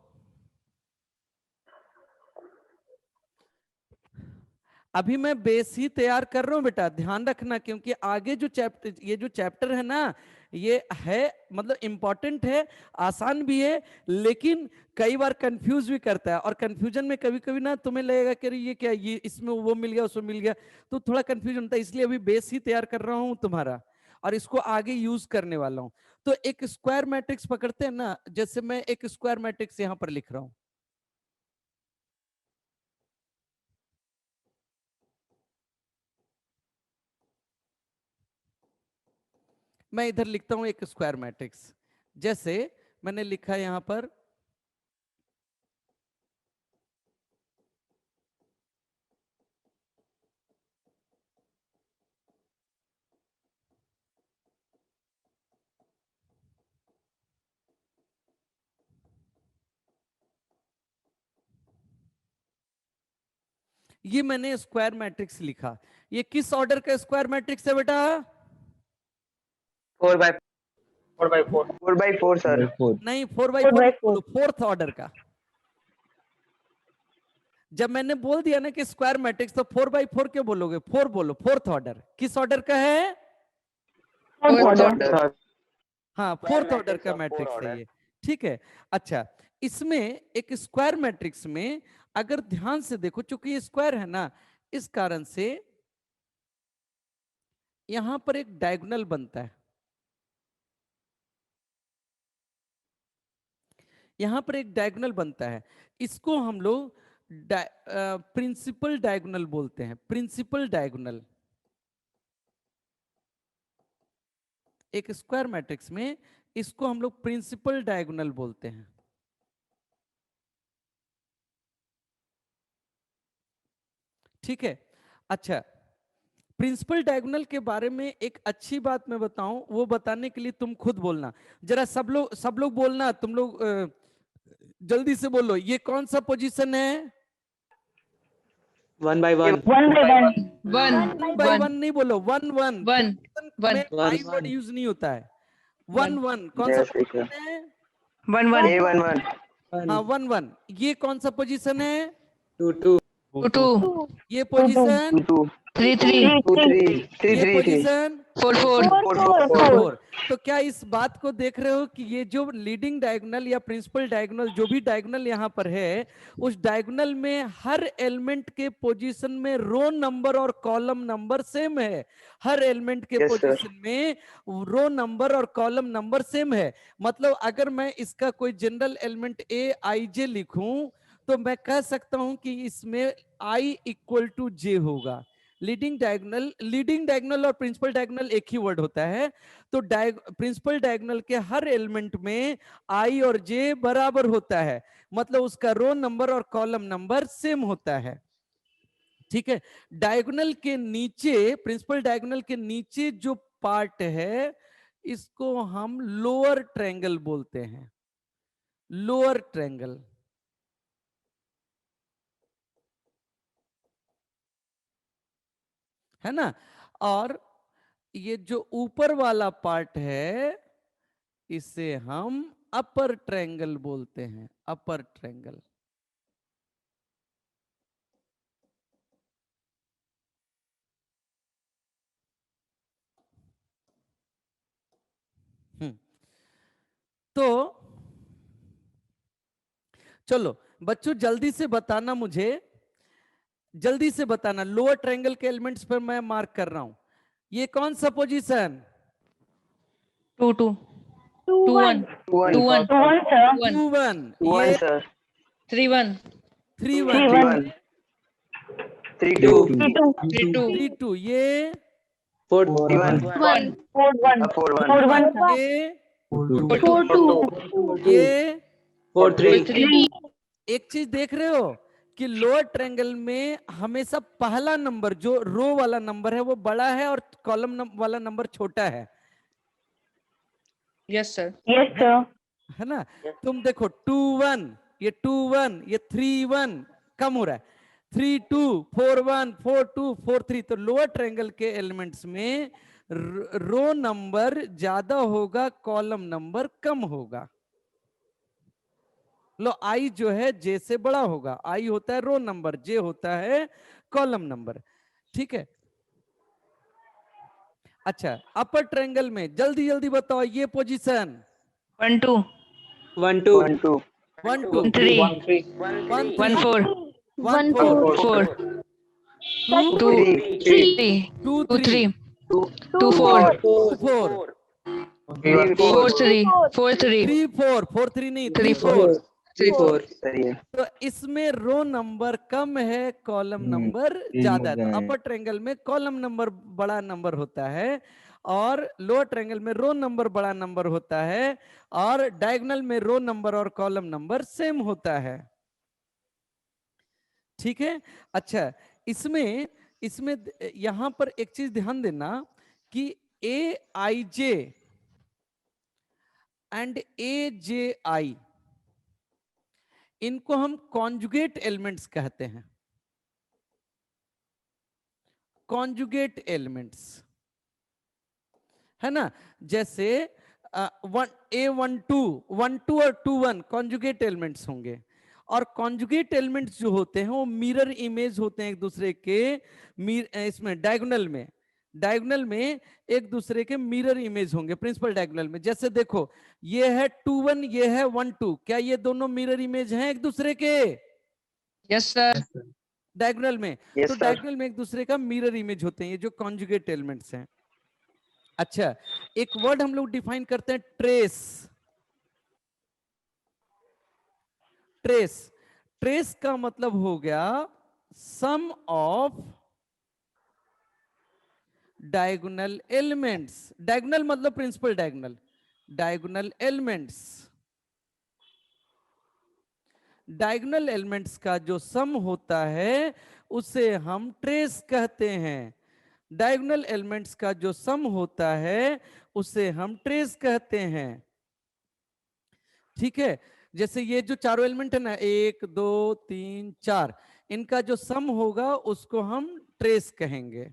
अभी मैं बेस ही तैयार कर रहा हूं बेटा, ध्यान रखना, क्योंकि आगे जो चैप्टर, ये जो चैप्टर है ना, ये है मतलब इंपॉर्टेंट है, आसान भी है, लेकिन कई बार कंफ्यूज भी करता है, और कंफ्यूजन में कभी कभी ना तुम्हें लगेगा कि ये क्या, ये इसमें वो मिल गया उसमें मिल गया, तो थोड़ा कंफ्यूजन होता है, इसलिए अभी बेस ही तैयार कर रहा हूं तुम्हारा, और इसको आगे यूज करने वाला हूं। तो एक स्क्वायर मैट्रिक्स पकड़ते हैं ना, जैसे मैं एक स्क्वायर मैट्रिक्स यहां पर लिख रहा हूं, मैं इधर लिखता हूं एक स्क्वायर मैट्रिक्स, जैसे मैंने लिखा यहां पर ये मैंने स्क्वायर मैट्रिक्स लिखा, ये किस ऑर्डर का स्क्वायर मैट्रिक्स है बेटा? 4/4 4/4 4/4 सर। 4 नहीं, 4/4 फोर्थ ऑर्डर का। जब मैंने बोल दिया ना कि स्क्वायर मैट्रिक्स, तो 4/4 क्यों बोलोगे? 4 बोलो, फोर्थ ऑर्डर। किस ऑर्डर का है? Fourth order. हाँ, फोर्थ ऑर्डर का मैट्रिक्स है ये, ठीक है। अच्छा, इसमें एक स्क्वायर मैट्रिक्स में अगर ध्यान से देखो, चूंकि ये स्क्वायर है ना, इस कारण से यहां पर एक डायगोनल बनता है, यहां पर एक डायगोनल बनता है, इसको हम लोग प्रिंसिपल डायगोनल बोलते हैं, प्रिंसिपल डायगोनल। एक स्क्वायर मैट्रिक्स में इसको हम लोग प्रिंसिपल डायगोनल बोलते हैं, ठीक है। अच्छा, प्रिंसिपल डायगोनल के बारे में एक अच्छी बात मैं बताऊं, वो बताने के लिए तुम खुद बोलना, जरा सब लोग बोलना, तुम लोग जल्दी से बोलो, ये कौन सा पोजीशन है? 1/1 1 बाई 1 1 नहीं बोलो, 1 1 1 1 में आई वर्ड यूज नहीं होता है, 1 1 कौन सा Yes, ठीक है। पोजीशन है? 1 A11 हाँ 1 1, ये कौन सा पोजीशन है? 2 2 ये पोजीशन 2 3 3 2 3 3 ये 3 पोजीशन 4 4 4। तो क्या इस बात को देख रहे हो कि ये जो लीडिंग डायगोनल या प्रिंसिपल डायगोनल, जो भी डायगोनल यहाँ पर है, उस डायगोनल में हर एलिमेंट के पोजीशन में रो नंबर और कॉलम नंबर सेम है, हर एलिमेंट के Yes, sir. पोजीशन में रो नंबर और कॉलम नंबर सेम है। मतलब अगर मैं इसका कोई जनरल एलिमेंट AIJ लिखूं तो मैं कह सकता हूं कि इसमें I इक्वल टू J होगा। लीडिंग डायगोनल और प्रिंसिपल डायगोनल एक ही वर्ड होता है, तो प्रिंसिपल डायगोनल के हर एलिमेंट में I और J बराबर होता है, मतलब उसका रो नंबर और कॉलम नंबर सेम होता है, ठीक है। डायगोनल के नीचे, प्रिंसिपल डायगोनल के नीचे जो पार्ट है, इसको हम लोअर ट्रायंगल बोलते हैं, लोअर ट्रायंगल। है ना। और ये जो ऊपर वाला पार्ट है इसे हम अपर ट्रायंगल बोलते हैं, अपर ट्रायंगल। तो चलो बच्चों जल्दी से बताना, मुझे जल्दी से बताना, लोअर ट्रायंगल के एलिमेंट्स पर मैं मार्क कर रहा हूं। ये कौन सा पोजीशन? 2 2 2 2 1 1 2 1 sir. 1 2 1, 1 ये sir 3 1 3 3 1, 1 3 2 2 3 2 3 2 3 2, ये 4 3 1 1 4 1 4 1 4 1 sir. ये 4 2 4 2 ये 4 3 4 3 एक चीज देख रहे हो कि लोअर ट्रायंगल में हमेशा पहला नंबर जो रो वाला नंबर है वो बड़ा है और कॉलम वाला नंबर छोटा है। Yes sir yes sir. है ना। तुम देखो 2 1, ये 2 1, ये 3 1 कम हो रहा है, 3 2 4 1 4 2 4 3। तो लोअर ट्रायंगल के एलिमेंट्स में रो नंबर ज्यादा होगा, कॉलम नंबर कम होगा। लो आई जो है जे से बड़ा होगा, आई होता है रो नंबर, जे होता है कॉलम नंबर। ठीक है। अच्छा अपर ट्रायंगल में जल्दी जल्दी बताओ ये पोजीशन 1 2 1 2 1 2 1 2 3 1 3 1 1 3 4 1 1 4 4 2 2 3 3 2 2 3 3 2 2 4 2 4 3 4 4 3 4 3 3 4 4 3 नहीं 3 3 4 4। 3 4 सही है तो इसमें रो नंबर कम है, कॉलम नंबर ये ज्यादा है। मजा तो है। अपर ट्रायंगल में कॉलम नंबर बड़ा नंबर होता है और लोअर ट्रायंगल में रो नंबर बड़ा नंबर होता है और डायगोनल में रो नंबर और कॉलम नंबर सेम होता है। ठीक है। अच्छा इसमें इसमें यहां पर एक चीज ध्यान देना कि ए आई जे एंड ए जे आई, इनको हम कॉन्जुगेट एलिमेंट्स कहते हैं, कॉन्जुगेट एलिमेंट्स। है ना। जैसे A12 और 21 कॉन्जुगेट एलिमेंट्स होंगे और कॉन्जुगेट एलिमेंट्स जो होते हैं वो मिरर इमेज होते हैं एक दूसरे के, इसमें डायगोनल में एक दूसरे के मिरर इमेज होंगे प्रिंसिपल डायगोनल में। जैसे देखो ये है 2 1, ये है 1 2, क्या ये दोनों मिरर इमेज हैं एक दूसरे के यस सर डायगोनल में? Yes, तो sir. डायगोनल में एक दूसरे का मिरर इमेज होते हैं, ये जो कॉन्जुगेट एलिमेंट्स हैं। अच्छा एक वर्ड हम लोग डिफाइन करते हैं ट्रेस। ट्रेस, ट्रेस का मतलब हो गया sum of diagonal elements. Diagonal मतलब principal diagonal, diagonal elements, diagonal elements का जो सम होता है उसे हम ट्रेस कहते हैं। डायगोनल एलिमेंट्स का जो सम होता है उसे हम ट्रेस कहते हैं। ठीक है। जैसे ये जो चारों एलिमेंट है ना 1 2 3 4, इनका जो सम होगा उसको हम ट्रेस कहेंगे।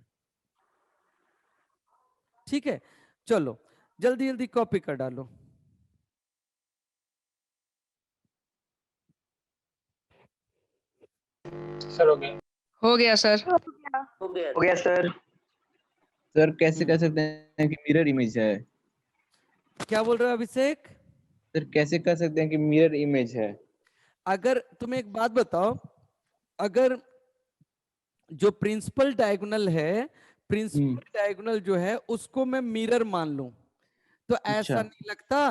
ठीक है। चलो जल्दी जल्दी कॉपी कर डालो। सर हो गया हो गया सर हो गया सर सर कैसे कह सकते हैं कि मिरर इमेज है? क्या बोल रहे हो अभिषेक? सर कैसे कह सकते हैं कि मिरर इमेज है? अगर तुम्हें एक बात बताओ, अगर जो प्रिंसिपल डायगोनल है, प्रिंसिपल डायगोनल जो है उसको मैं मिरर मान लूं तो ऐसा अच्छा। नहीं लगता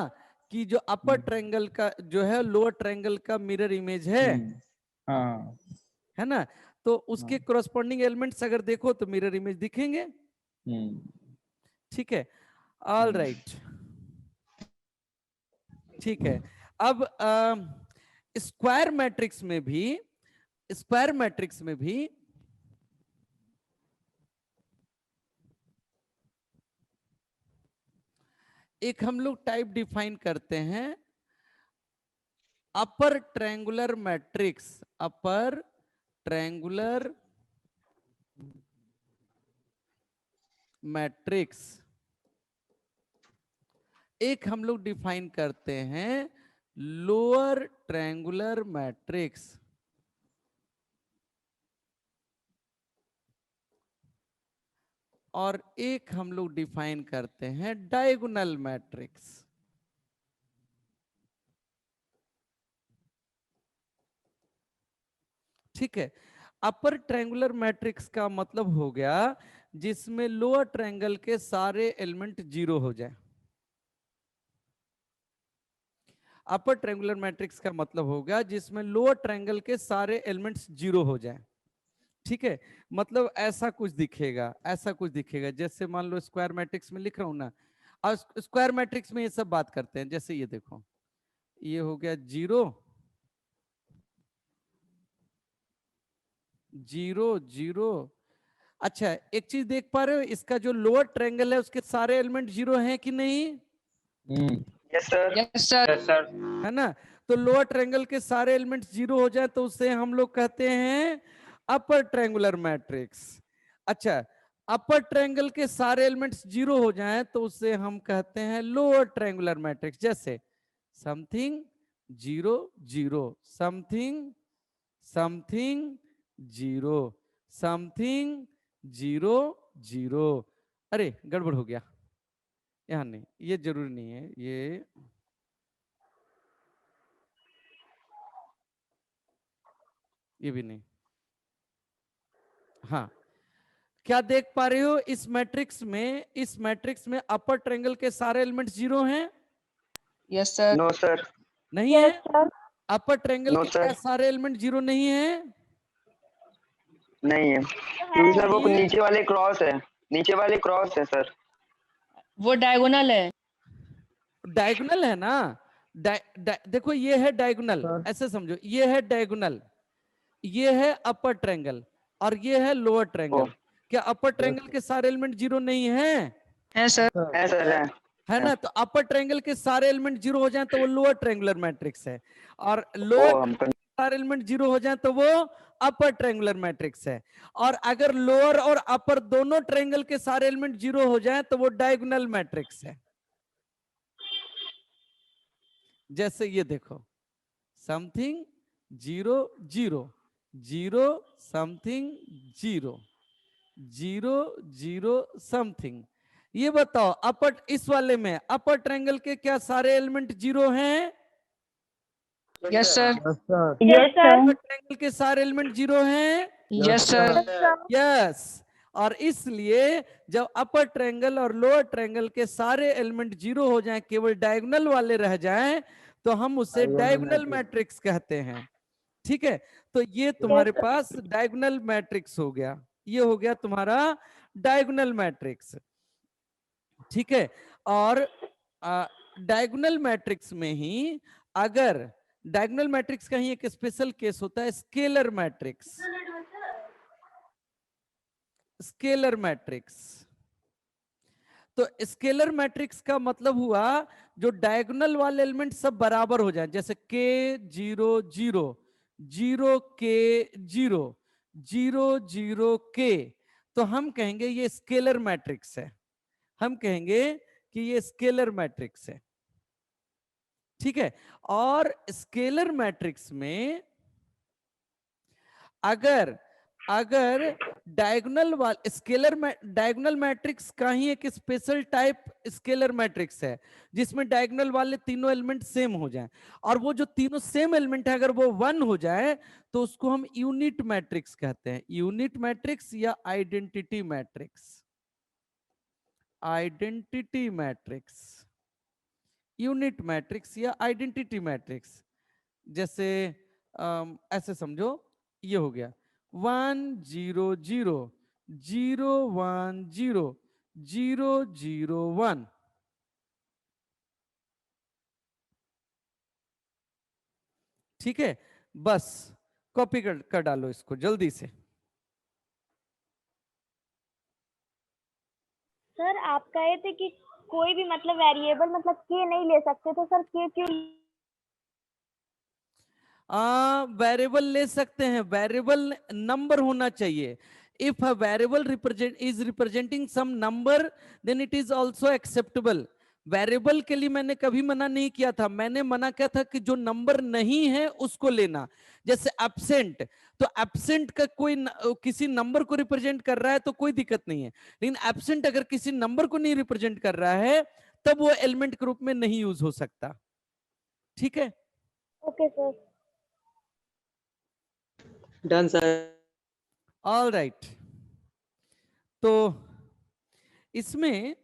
कि जो अपर ट्रायंगल का जो है लोअर ट्रायंगल का मिरर इमेज है? हाँ है ना। तो उसके कोरस्पॉन्डिंग एलिमेंट्स अगर देखो तो मिरर इमेज दिखेंगे। ठीक है। All right. ठीक है। अब स्क्वायर मैट्रिक्स में भी, स्क्वायर मैट्रिक्स में भी एक हम लोग टाइप डिफाइन करते हैं upper triangular matrix, upper triangular matrix. एक हम लोग डिफाइन करते हैं लोअर ट्रायंगुलर मैट्रिक्स। और एक हम लोग डिफाइन करते हैं डायगोनल मैट्रिक्स। ठीक है, अपर ट्रायंगुलर मैट्रिक्स का मतलब हो गया जिसमें लोअर ट्रायंगल के सारे एलिमेंट जीरो हो जाए। अपर ट्रायंगुलर मैट्रिक्स का मतलब हो गया जिसमें लोअर ट्रायंगल के सारे एलिमेंट्स जीरो हो जाए। ठीक है, मतलब ऐसा कुछ दिखेगा, ऐसा कुछ दिखेगा। जैसे मान लो स्क्वायर मैट्रिक्स में लिख रहा हूं ना, और स्क्वायर मैट्रिक्स में ये सब बात करते हैं। जैसे ये देखो, ये हो गया 0 0 0। अच्छा, एक चीज देख पा रहे हो, इसका जो लोअर ट्रायंगल है उसके सारे एलिमेंट जीरो हैं कि नहीं? Yes sir. Yes sir. Yes, sir. है ना? तो लोअर ट्रायंगल के सारे एलिमेंट्स जीरो हो जाए तो उसे हम लोग कहते हैं अपर ट्रायंगुलर मैट्रिक्स। अच्छा, अपर ट्रायंगल के सारे एलिमेंट्स जीरो हो जाएं तो उसे हम कहते हैं लोअर ट्रायंगुलर मैट्रिक्स। जैसे समथिंग 0 0, समथिंग समथिंग 0, समथिंग 0 0। अरे गड़बड़ हो गया, यहां नहीं, ये जरूरी नहीं है, ये भी नहीं। हाँ, क्या देख पा रहे हो इस मैट्रिक्स में, इस मैट्रिक्स में अपर ट्रायंगल के सारे एलिमेंट्स जीरो हैं? Yes sir. No sir. नहीं Yes, है? sir. अपर ट्रायंगल No, के क्या sir. सारे एलिमेंट जीरो नहीं है? नहीं है, क्योंकि सर वो नहीं है? नीचे वाले क्रॉस है, नीचे वाले क्रॉस है सर। वो डायगोनल है। डायगोनल है ना? देखो ये है डायगोनल, Sir. ऐसे समझो, ये है डायगोनल, ये है अपर ट्रायंगल और ये है लोअर ट्रायंगल। क्या अपर ट्रायंगल के सारे एलिमेंट जीरो नहीं है? है सर। है सर, है ना? तो अपर ट्रायंगल के सारे एलिमेंट जीरो हो जाएं तो वो लोअर ट्रायंगुलर मैट्रिक्स है, और लोअर हमको सारे एलिमेंट जीरो हो जाएं तो वो अपर ट्रायंगुलर मैट्रिक्स है। और अगर लोअर और अपर दोनों ट्रायंगल के सारे एलिमेंट जीरो हो जाएं तो वो डायगोनल मैट्रिक्स है। जैसे ये देखो, समथिंग 0 0 0, समथिंग 0 0 0, समथिंग। ये बताओ अपर, इस वाले में अपर ट्रायंगल के क्या सारे एलिमेंट जीरो हैं? Yes sir. Yes, sir. Yes, sir. Upper triangle के सारे एलिमेंट जीरो हैं? Yes sir. Yes, sir. Yes. और इसलिए जब अपर ट्रायंगल और लोअर ट्रायंगल के सारे एलिमेंट जीरो हो जाएं, केवल डायगोनल वाले रह जाएं, तो हम उसे डायगोनल मैट्रिक्स कहते हैं। ठीक है, तो ये तुम्हारे पास डायगोनल मैट्रिक्स हो गया, ये हो गया तुम्हारा डायगोनल मैट्रिक्स। ठीक है, और डायगोनल मैट्रिक्स में ही, अगर डायगोनल मैट्रिक्स का ही एक स्पेशल केस होता है स्केलर मैट्रिक्स। स्केलर मैट्रिक्स, तो स्केलर मैट्रिक्स का मतलब हुआ जो डायगोनल वाले एलिमेंट सब बराबर हो जाए, जैसे k 0 0 0 k 0 0 0 k, तो हम कहेंगे ये स्केलर मैट्रिक्स है, हम कहेंगे कि ये स्केलर मैट्रिक्स है। ठीक है, और स्केलर मैट्रिक्स में अगर डायगोनल वाले स्केलर डायगोनल मैट्रिक्स का ही एक स्पेशल टाइप स्केलर मैट्रिक्स है जिसमें डायगोनल वाले तीनों एलिमेंट सेम हो जाएं, और वो जो तीनों सेम एलिमेंट है अगर वो 1 हो जाए तो उसको हम यूनिट मैट्रिक्स कहते हैं। यूनिट मैट्रिक्स या identity matrix, identity matrix, unit matrix या आइडेंटिटी मैट्रिक्स। जैसे ऐसे समझो, ये हो गया 1 0 0 0 1 0 0 0 1। ठीक है, बस कॉपी कर डालो इसको जल्दी से। सर आप कहे थे कि कोई भी मतलब वेरिएबल मतलब के नहीं ले सकते, तो सर के क्यों? वेरिएबल ले सकते हैं, वेरिएबल नंबर होना चाहिए. If a variable is representing some number, then it is also acceptable. Variable के लिए मैंने कभी मना नहीं किया था, मैंने मना किया था कि जो नंबर नहीं है उसको लेना. जैसे एब्सेंट, तो एब्सेंट का किसी नंबर को रिप्रेजेंट कर रहा है तो कोई दिक्कत नहीं है, लेकिन एब्सेंट अगर किसी नंबर को नहीं रिप्रेजेंट कर रहा है तब वो एलिमेंट के रूप में नहीं यूज हो सकता. ठीक है. Okay sir. Done, sir. All right. तो इसमें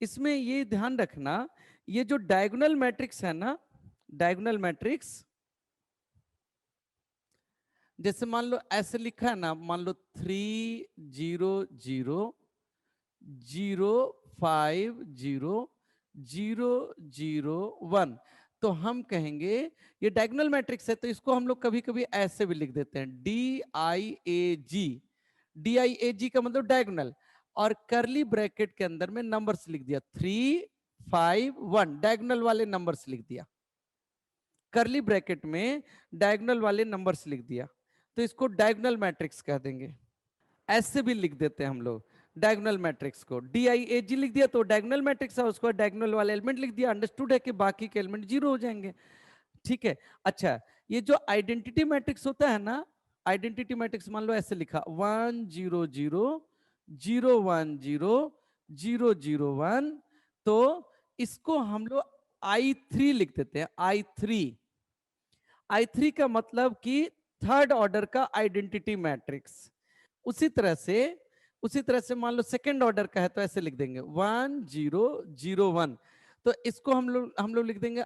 इसमें ये ध्यान रखना, ये जो डायगोनल मैट्रिक्स है ना, डायगोनल मैट्रिक्स जैसे मान लो ऐसे लिखा है ना, मान लो 3 0 0 0 5 0 0 0 1, तो हम कहेंगे ये डायगोनल मैट्रिक्स है, तो इसको हम लोग कभी कभी ऐसे भी लिख देते हैं DIAG. DIAG का मतलब डायगोनल, और करली ब्रैकेट के अंदर में नंबर्स लिख दिया 3 5 1, डायगोनल वाले नंबर्स लिख दिया, करली ब्रैकेट में डायगोनल वाले नंबर्स लिख दिया, तो इसको डायगोनल मैट्रिक्स कह देंगे. ऐसे भी लिख देते हैं हम लोग डायगोनल मैट्रिक्स को, DIAG लिख दिया तो डायगोनल मैट्रिक्स है, उसको डायगोनल वाले एलिमेंट लिख दिया, अंडरस्टूड है कि बाकी के एलिमेंट जीरो हो जाएंगे. ठीक है. अच्छा, ये जो आइडेंटिटी मैट्रिक्स होता है ना, आइडेंटिटी मैट्रिक्स मान लो ऐसे लिखा 1 0 0 0 1 0 0 0 1, तो इसको हम लोग I3 लिख देते हैं. I3 का मतलब कि थर्ड ऑर्डर का आइडेंटिटी मैट्रिक्स. उसी तरह से मान लो सेकेंड ऑर्डर का है तो ऐसे लिख देंगे 1 0 0 1, तो इसको हम लोग लिख देंगे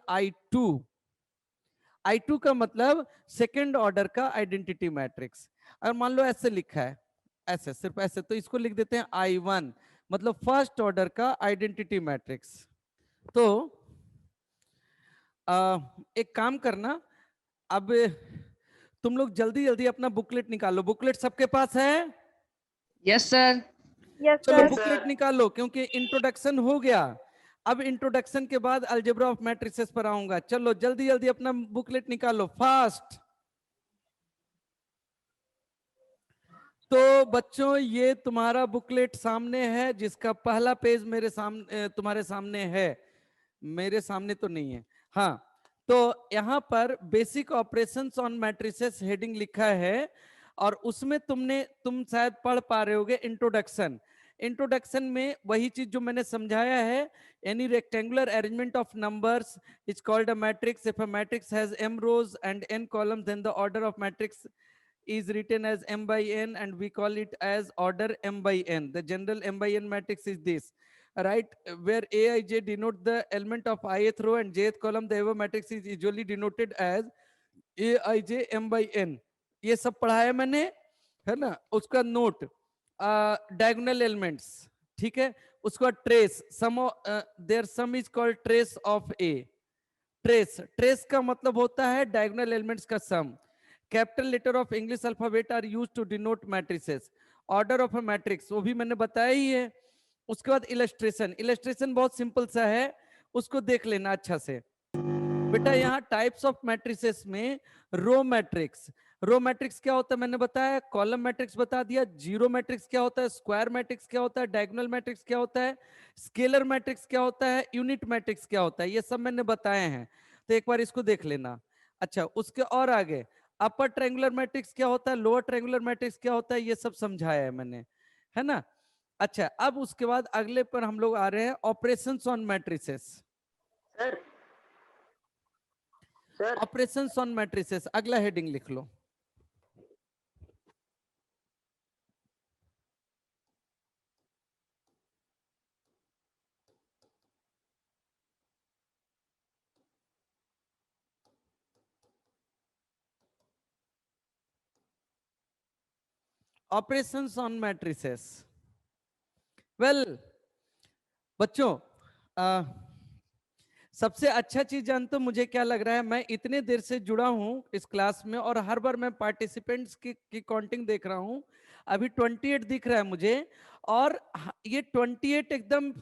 I2 का मतलब सेकेंड ऑर्डर का आइडेंटिटी मैट्रिक्स. अगर मान लो ऐसे लिखा है, ऐसे सिर्फ ऐसे, तो इसको लिख देते हैं I1, मतलब फर्स्ट ऑर्डर का आइडेंटिटी मैट्रिक्स. तो एक काम करना, अब तुम लोग जल्दी जल्दी अपना बुकलेट निकालो. बुकलेट सबके पास है? Yes sir. यस चलो सर. बुकलेट निकालो, क्योंकि इंट्रोडक्शन हो गया. अब इंट्रोडक्शन के बाद अलजेब्रा ऑफ मैट्रिसेस पर आऊंगा. चलो जल्दी जल्दी अपना बुकलेट निकालो, फास्ट. तो बच्चों ये तुम्हारा बुकलेट सामने है, जिसका पहला पेज मेरे सामने, तुम्हारे सामने है. मेरे सामने तो नहीं है. हाँ, तो यहां पर basic operations on matrices heading लिखा है, और उसमें तुम शायद पढ़ पा रहे होगे इंट्रोडक्शन. इंट्रोडक्शन में वही चीज जो मैंने समझाया है, any rectangular arrangement of numbers is called a matrix. If a matrix has m rows and n columns, then the order of matrix is written as m by n, and we call it as order m by n. The general m by n matrix is this, right, where Aij denote the element of ith row and jth column. The above matrix is usually denoted as Aij m by n. ये सब पढ़ाया मैंने, है ना. उसका नोट, डायगोनल एलिमेंट्स, ठीक है. उसका trace, their sum is called trace of A. Trace का मतलब होता है डायगोनल एलिमेंट्स का sum. Capital letter of English alphabet are used to denote matrices. Order of a matrix वो भी मैंने बताया ही है. उसके बाद इलस्ट्रेशन बहुत सिंपल सा है, उसको देख लेना अच्छा से. बेटा यहाँ टाइप्स ऑफ मैट्रिसेस में रो मैट्रिक्स क्या होता है मैंने बताया, कॉलम मैट्रिक्स बता दिया, जीरो मैट्रिक्स क्या होता है, स्क्वायर मैट्रिक्स क्या होता है, डायगोनल मैट्रिक्स क्या होता है, स्केलर मैट्रिक्स क्या होता है, यूनिट मैट्रिक्स क्या होता है, ये सब मैंने बताए हैं, तो एक बार इसको देख लेना. अच्छा, उसके और आगे अपर ट्रायंगुलर मैट्रिक्स क्या होता है, लोअर ट्रायंगुलर मैट्रिक्स क्या होता है, ये सब समझाया है मैंने, है ना. अच्छा, अब उसके बाद अगले पर हम लोग आ रहे हैं operations on matrices. Sir operations on matrices, अगला हेडिंग लिख लो. Operations on matrices. वेल बच्चों, सबसे अच्छा चीज जानते हो मुझे क्या लग रहा है, मैं इतने देर से जुड़ा हूं इस क्लास में, और हर बार मैं पार्टिसिपेंट्स की काउंटिंग देख रहा हूं. अभी 28 दिख रहा है मुझे, और ये 28 एकदम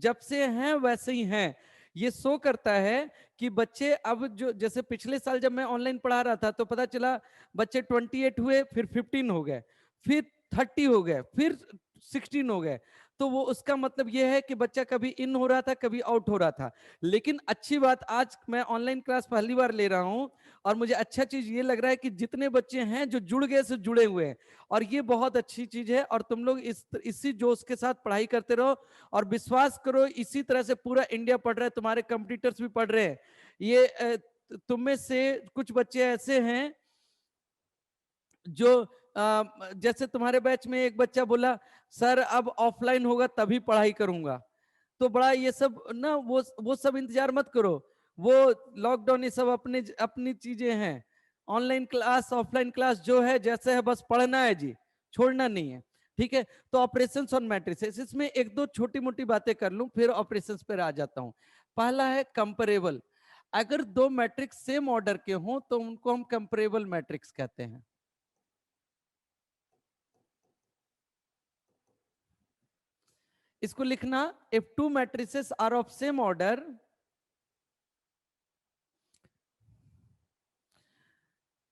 जब से हैं वैसे ही हैं। ये शो करता है कि बच्चे अब जो, जैसे पिछले साल जब मैं ऑनलाइन पढ़ा रहा था तो पता चला बच्चे 28 हुए, फिर 15 हो गए, फिर 30 हो गए, फिर 16 हो गए। तो वो उसका मतलब ये है कि बच्चा कभी इन हो रहा था, कभी आउट हो रहा था। लेकिन अच्छी बात, आज मैं ऑनलाइन क्लास पहली बार ले रहा हूं और मुझे अच्छा चीज ये लग रहा है कि जितने बच्चे हैं जो जुड़ गए से जुड़े हुए हैं, और ये बहुत अच्छी चीज है। और तुम लोग इसी जोश के साथ पढ़ाई करते रहो, और विश्वास करो इसी तरह से पूरा इंडिया पढ़ रहा है, तुम्हारे कंपटीटर्स भी पढ़ रहे हैं। ये तुम में से कुछ बच्चे ऐसे हैं जो जैसे तुम्हारे बैच में एक बच्चा बोला सर अब ऑफलाइन होगा तभी पढ़ाई करूंगा। तो बड़ा ये सब ना, वो सब इंतजार मत करो, वो लॉकडाउन ये सब अपने अपनी चीजें हैं। ऑनलाइन क्लास ऑफलाइन क्लास जो है जैसे है बस पढ़ना है जी, छोड़ना नहीं है। ठीक है, तो ऑपरेशंस ऑन मैट्रिसेस, इसमें एक दो छोटी मोटी बातें कर लूं फिर ऑपरेशंस पर आ जाता हूं। पहला है कंपेरेबल। अगर दो मैट्रिक्स सेम ऑर्डर के हों तो उनको हम कंपेरेबल मैट्रिक्स कहते हैं। इसको लिखना, if two matrices are of same order,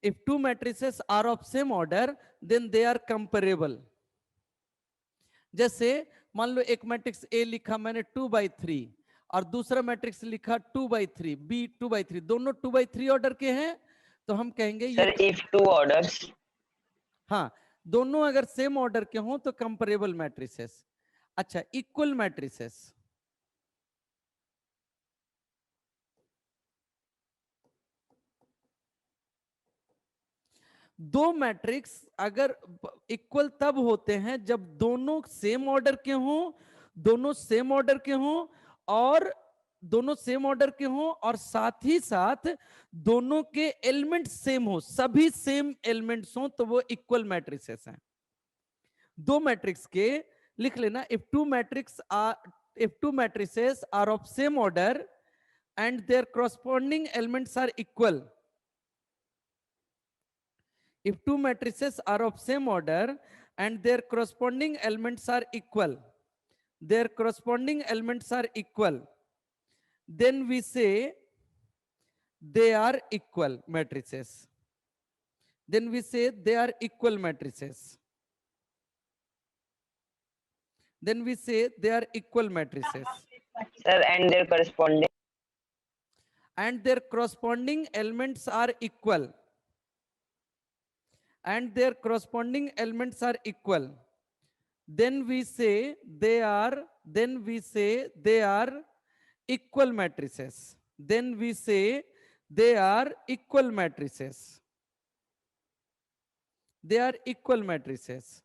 if two matrices are of same order then they are comparable। जैसे मान लो एक मैट्रिक्स A लिखा मैंने 2/3 और दूसरा मैट्रिक्स लिखा 2/3, B 2/3, दोनों 2/3 ऑर्डर के हैं तो हम कहेंगे सर ये, if two orders, हाँ, दोनों अगर सेम ऑर्डर के हों तो कंपेरेबल मैट्रिसेस। अच्छा, इक्वल मैट्रिसेस, दो मैट्रिक्स अगर इक्वल तब होते हैं जब दोनों सेम ऑर्डर के हों, दोनों सेम ऑर्डर के हों, और दोनों सेम ऑर्डर के हों और साथ ही साथ दोनों के एलिमेंट सेम हो, सभी सेम एलिमेंट्स हों तो वो इक्वल मैट्रिसेस हैं। दो मैट्रिक्स के लिख लेना, if two matrices are of same order and there corresponding elements are equal, if two matrices are of same order and their corresponding elements are equal, their corresponding elements are equal, then we say they are equal matrices. Then we say they are equal matrices. Then we say they are equal matrices. sir, and their corresponding, And their corresponding elements are equal. And their corresponding elements are equal. Then we say they are equal matrices. Then we say they are equal matrices. They are equal matrices.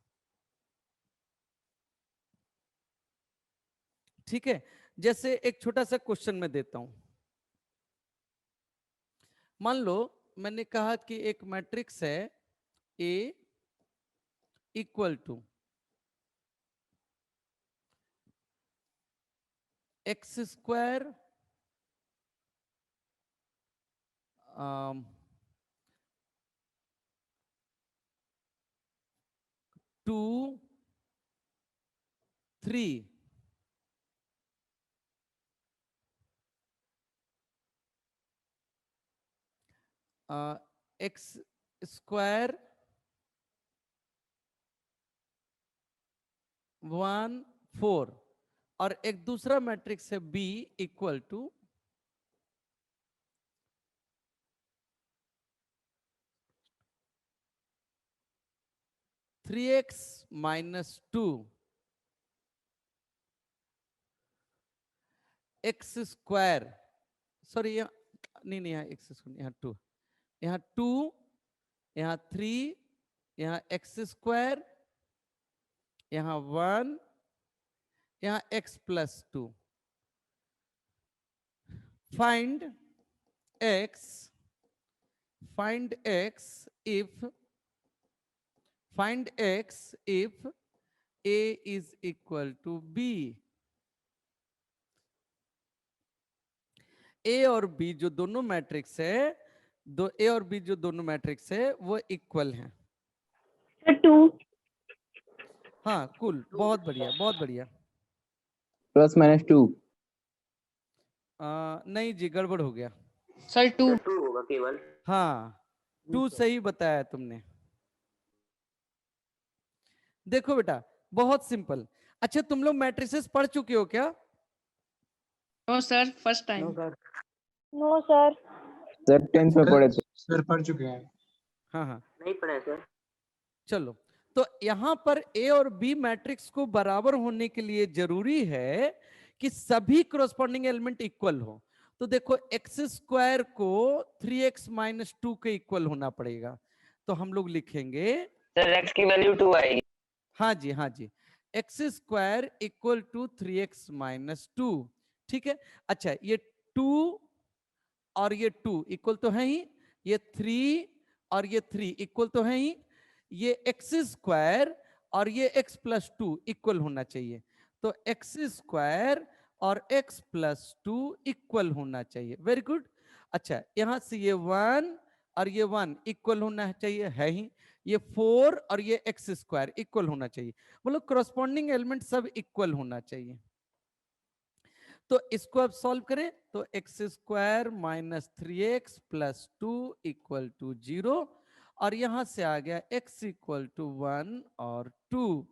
ठीक है, जैसे एक छोटा सा क्वेश्चन मैं देता हूं। मान लो मैंने कहा कि एक मैट्रिक्स है A equal to x square 2 3 x square 1 4, और एक दूसरा मैट्रिक्स है B equal to 3x minus 2 x square, sorry नहीं यहाँ x स्क्वायर, यहाँ 2, यहाँ 2, यहाँ 3, यहाँ x स्क्वायर, यहाँ 1, यहाँ x plus 2। Find x if A is equal to B। A और B जो दोनों मैट्रिक्स है, A और B जो दोनों मैट्रिक्स है वो इक्वल हैं। सर 2। हाँ, कूल, बहुत बढ़िया बहुत बढ़िया। +-2। नहीं जी, गड़बड़ हो गया। सर 2। 2 होगा केवल। हाँ, 2 सही बताया तुमने। देखो बेटा, बहुत सिंपल। अच्छा, तुम लोग मैट्रिसेस पढ़ चुके हो क्या? No sir, first no time. Sir. No sir. Sir 10th में पढ़े थे। सर पढ़ चुके हैं। हाँ हाँ, नहीं पढ़े सर। चलो। तो यहां पर ए और बी मैट्रिक्स को बराबर होने के लिए जरूरी है कि सभी corresponding एलिमेंट इक्वल हो। तो देखो, एक्स स्क्वायर को 3x - 2 के इक्वल होना पड़ेगा। तो हम लोग लिखेंगे, सर x की वैल्यू 2 आएगी। हाँ जी हाँ जी, x square equal to 3x - 2। ठीक है। अच्छा, ये 2 और ये 2 इक्वल तो है ही, ये 3 और ये 3 इक्वल तो है ही, ये एक्स स्क्वायर और ये x + 2 इक्वल होना चाहिए। तो एक्स स्क्वायर और x + 2 इक्वल होना चाहिए। Very good. अच्छा, यहां से ये 1 और ये 1 इक्वल होना चाहिए, है ही। ये 4 और ये एक्स स्क्वायर इक्वल होना चाहिए। मतलब करस्पॉन्डिंग एलिमेंट सब इक्वल होना चाहिए। तो इसको अब सॉल्व करें तो एक्स स्क्वायर -3x + 2 = 0, और यहां से आ गया x = 1 और 2।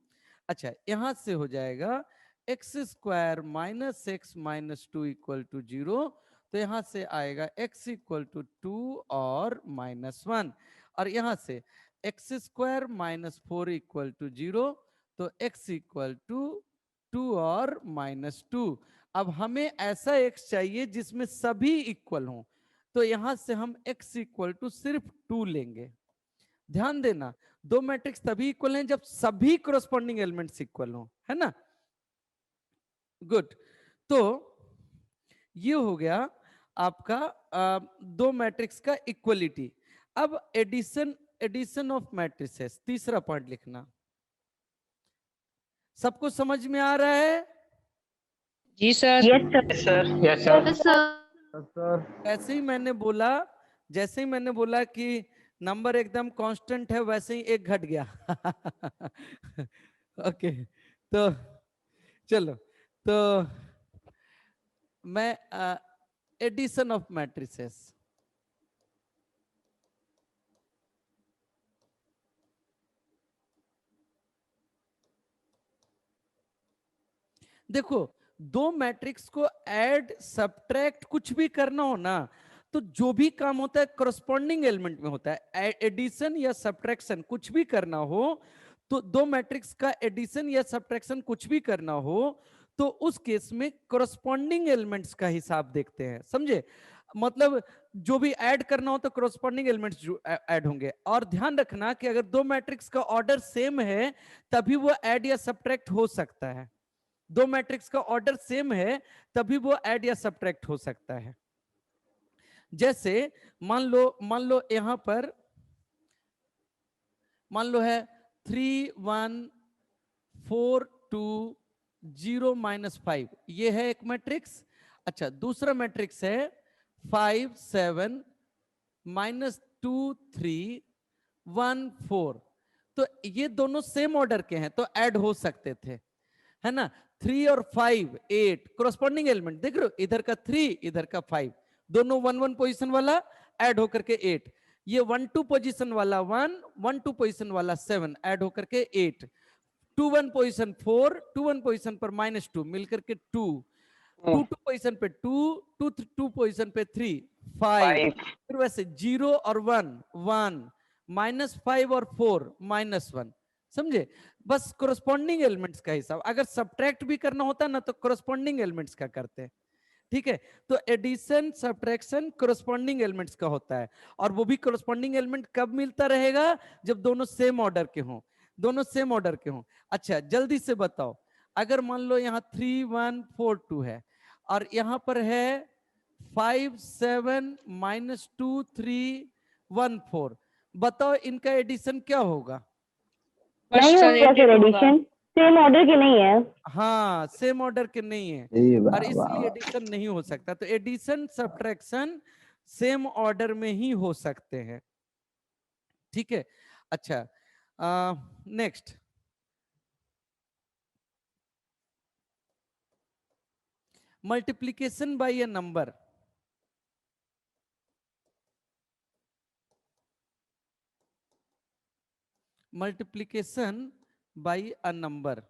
अच्छा, यहां से हो जाएगा एक्स स्क्वायर -x - 2 = 0, तो यहां से आएगा x = 2 और -1, और यहां से एक्स स्क्वायर -4 = 0, तो x = 2 और -2। अब हमें ऐसा x चाहिए जिसमें सभी इक्वल हों, तो यहां से हम x = सिर्फ 2 लेंगे। ध्यान देना, दो मैट्रिक्स तभी इक्वल हैं जब सभी corresponding एलिमेंट्स इक्वल हों, है ना। गुड। तो ये हो गया आपका दो मैट्रिक्स का इक्वलिटी। अब एडिशन ऑफ मैट्रिसेस, तीसरा पॉइंट लिखना। सबको समझ में आ रहा है? जी sir. Yes sir. Yes sir. Sir जैसे ही मैंने बोला कि नंबर एकदम कांस्टेंट है, वैसे ही एक घट गया। ओके, तो चलो, तो मैं एडिशन ऑफ मैट्रिसेस, देखो, दो मैट्रिक्स को ऐड सब्ट्रैक्ट कुछ भी करना हो ना, तो जो भी काम होता है करस्पॉन्डिंग एलिमेंट में होता है। एडिशन या सब्ट्रैक्शन कुछ भी करना हो, तो दो मैट्रिक्स का एडिशन या सब्ट्रैक्शन कुछ भी करना हो, तो उस केस में करस्पॉन्डिंग एलिमेंट्स का हिसाब देखते हैं, समझे। मतलब जो भी ऐड करना हो तो करस्पॉन्डिंग एलिमेंट्स ऐड होंगे। और ध्यान रखना कि अगर दो मैट्रिक्स का ऑर्डर सेम है तभी वो ऐड या सब्ट्रैक्ट हो सकता है। दो मैट्रिक्स का ऑर्डर सेम है तभी वो ऐड या सब्ट्रैक्ट हो सकता है। जैसे मान लो यहां पर मान लो है 3 1 4 2 0 -5, ये है एक मैट्रिक्स। अच्छा, दूसरा मैट्रिक्स है 5 7 -2 3 1 4। तो ये दोनों सेम ऑर्डर के हैं तो ऐड हो सकते थे, है ना। 3 और 5 8 corresponding एलिमेंट देख रहे हो, इधर का 3 इधर का 5, दोनों 1 1 पोजीशन वाला ऐड होकर के 8। ये 1 2 पोजीशन वाला 1 1 2 पोजीशन वाला 7 ऐड होकर के 8। 2 1 पोजीशन 4 2 1 पोजीशन पर -2 मिलकर के 2 2 2 पोजीशन पे 2 2 2 पोजीशन पे 3 5। फिर वैसे 0 और 1 1 -5 और 4 -1, समझे। बस कोरस्पॉन्डिंग एलिमेंट्स का हिसाब, अगर सब्ट्रैक्ट भी करना होता ना तो कोरस्पॉन्डिंग एलिमेंट्स का करते हैं, ठीक है। तो एडिशन सब्ट्रैक्शन कोरस्पॉन्डिंग एलिमेंट्स का होता है, और वो भी कोरस्पॉन्डिंग एलिमेंट कब मिलता रहेगा, जब दोनों सेम ऑर्डर के हों, दोनों सेम ऑर्डर के हों। अच्छा, जल्दी से बताओ, अगर मान लो यहाँ 3 1 4 2 है और यहाँ पर है 5 7 -2 3 1 4, बताओ इनका एडिशन क्या होगा। नहीं होगा सर एडिशन, सेम ऑर्डर के नहीं है। हाँ, सेम ऑर्डर के नहीं है, जी वाह और वाह इसलिए वाह। एडिशन नहीं हो सकता। तो एडिशन सब्ट्रैक्शन सेम ऑर्डर में ही हो सकते हैं, ठीक है। अच्छा, next, multiplication bye a number, multiplication bye a number,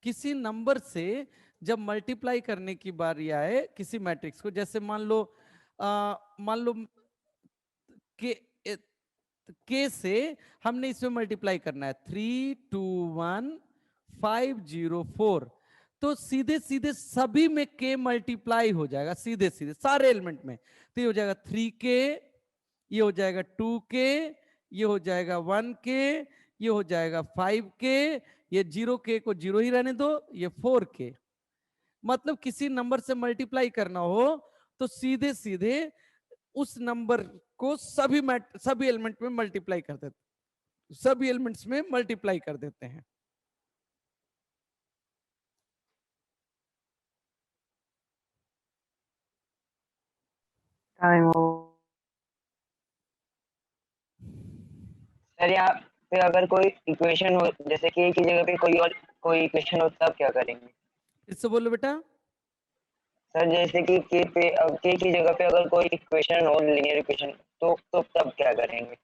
किसी नंबर से जब मल्टीप्लाई करने की बारी आए किसी मैट्रिक्स को, जैसे मान लो के के से हमने इसमें मल्टीप्लाई करना है 321,504, तो सीधे सीधे सभी में के मल्टीप्लाई हो जाएगा, सीधे सीधे सारे एलिमेंट में। तो ये हो जाएगा 3k, ये हो जाएगा 2k, ये हो जाएगा 1k, ये हो जाएगा 5k, ये 0k को 0 ही रहने दो, ये 4k। मतलब किसी नंबर से मल्टीप्लाई करना हो तो सीधे सीधे उस नंबर को सभी एलिमेंट में मल्टीप्लाई कर देते, सभी एलिमेंट्स में मल्टीप्लाई कर देते हैं। टाइम हो। सर यहाँ पे अगर कोई इक्वेशन हो, जैसे कि की जगह पे कोई इक्वेशन हो, तब क्या करेंगे? इससे बोलो बेटा। सर जैसे कि के की जगह पे अगर कोई इक्वेशन हो, लीनियर इक्वेशन, तो तब क्या करेंगे?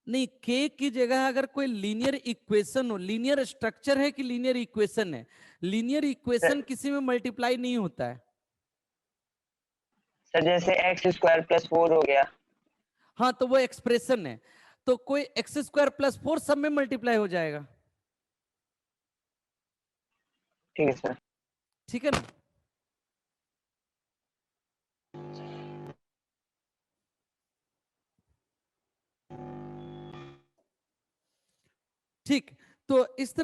नहीं, के की जगह अगर कोई लीनियर इक्वेशन हो, लीनियर स्ट्रक्चर है कि लीनियर इक्वेशन है? लीनियर इक्वेशन किसी में मल्टीप्लाई नहीं होता है। सर जैसे x² + 4 हो गया। हाँ, तो वो एक्सप्रेशन है, तो कोई x² + 4 सब में मल्टीप्लाई हो जाएगा। ठीक है सर। ठीक है ना? ठीक, तो इस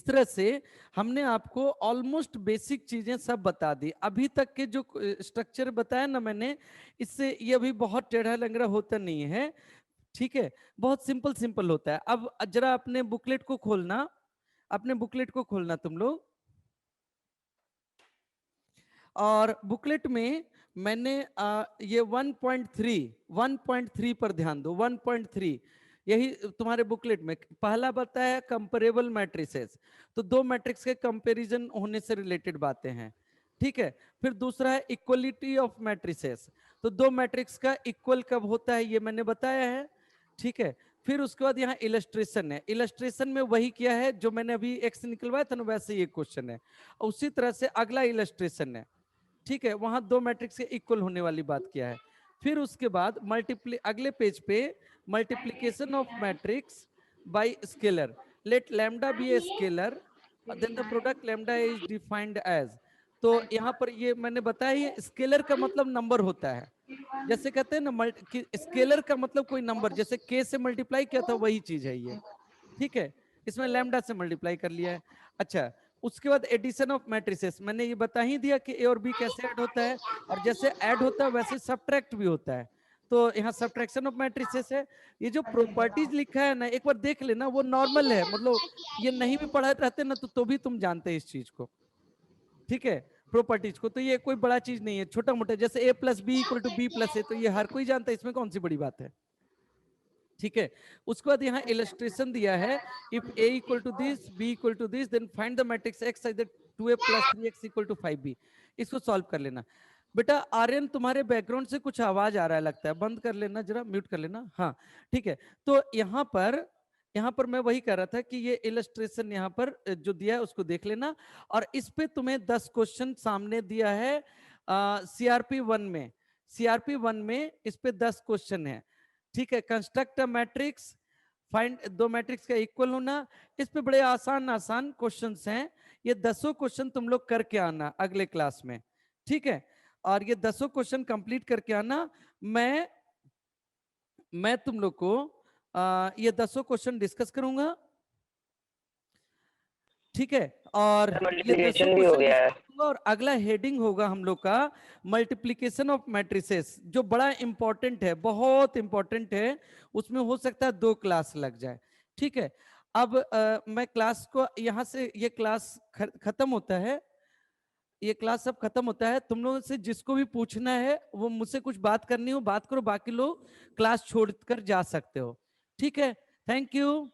तरह से हमने आपको ऑलमोस्ट बेसिक चीजें सब बता दी। अभी तक के जो स्ट्रक्चर बताया ना मैंने, इससे ये अभी बहुत टेढ़ा लंगड़ा होता नहीं है। ठीक है, बहुत सिंपल सिंपल होता है। अब जरा अपने बुकलेट को खोलना, अपने बुकलेट को खोलना तुम लोग, और बुकलेट में मैंने ये 1.3 पर ध्यान दो। 1.3 यही तुम्हारे बुकलेट में पहला बताया है, कंपेरेबल मैट्रिसेस, तो दो मैट्रिक्स के कंपैरिजन होने से रिलेटेड बातें हैं। ठीक है, फिर दूसरा है इक्वलिटी ऑफ मैट्रिसेस, तो दो मैट्रिक्स का इक्वल कब होता है ये मैंने बताया है। ठीक है, फिर उसके बाद यहाँ इलस्ट्रेशन है, इलस्ट्रेशन में वही किया है जो मैंने अभी एक्स निकलवाया था ना, वैसे ये क्वेश्चन है। उसी तरह से अगला इलस्ट्रेशन है। ठीक है, वहां दो मैट्रिक्स के इक्वल होने वाली बात किया है। फिर उसके बाद अगले पेज पे multiplication of matrix by scalar, let lambda be a scalar then the product lambda is defined as. तो यहाँ पर ये मैंने बताया, ये स्केलर का मतलब नंबर होता है। जैसे कहते हैं ना स्केलर का मतलब कोई नंबर, जैसे के से मल्टीप्लाई किया था वही चीज है ये। ठीक है, इसमें लैम्डा से मल्टीप्लाई कर लिया है। अच्छा, उसके बाद एडिशन ऑफ मैट्रिसेस, मैंने ये बता ही दिया कि ए और बी कैसे ऐड होता है, और जैसे ऐड होता है वैसे सब्ट्रैक्ट भी होता है। तो यहाँ सब्ट्रैक्शन ऑफ मैट्रिसेस है। ये जो प्रॉपर्टीज लिखा है ना, एक बार देख लेना, वो नॉर्मल है, मतलब ये नहीं भी पढ़ा रहते ना तो भी तुम जानते हैं इस चीज को। ठीक है, प्रॉपर्टीज को, तो ये कोई बड़ा चीज नहीं है, छोटा मोटा, जैसे a + b = b + a, तो ये हर कोई जानता है, इसमें कौन सी बड़ी बात है। ठीक है, उसके बाद यहाँ इलस्ट्रेशन दिया है, if a = this, b = this, then find the matrix x is 2a + 3x = 5b। इसको सॉल्व कर लेना। बेटा आर्यन, तुम्हारे बैकग्राउंड से कुछ आवाज आ रहा है लगता है, बंद कर लेना, जरा म्यूट कर लेना। हाँ ठीक है, तो यहाँ पर मैं वही कह रहा था कि ये इलस्ट्रेशन यहाँ पर जो दिया है उसको देख लेना, और इस पे तुम्हें 10 क्वेश्चन सामने दिया है CRP1 में। CRP1 में इस पे 10 क्वेश्चन है। ठीक है, कंस्ट्रक्ट अ मैट्रिक्स, फाइंड, दो मैट्रिक्स का इक्वल होना, इस पे बड़े आसान क्वेश्चंस हैं। ये 10 क्वेश्चन तुम लोग करके आना अगले क्लास में। ठीक है, और ये 10 क्वेश्चन कंप्लीट करके आना। मैं तुम लोग को ये 10 क्वेश्चन डिस्कस करूंगा। ठीक है, और ये 10 मल्टीप्लिकेशन भी हो क्वेश्चन गया है। डिस्कस होगा, और अगला हेडिंग होगा हम लोग का मल्टीप्लिकेशन ऑफ मैट्रिसेस, जो बड़ा इंपॉर्टेंट है, बहुत इंपॉर्टेंट है, उसमें हो सकता है 2 क्लास लग जाए। ठीक है, अब मैं क्लास को यहाँ से, ये क्लास खत्म होता है, ये क्लास सब खत्म होता है। तुम लोगों से जिसको भी पूछना है वो मुझसे कुछ बात करनी हो बात करो, बाकी लोग क्लास छोड़कर जा सकते हो। ठीक है, थैंक यू।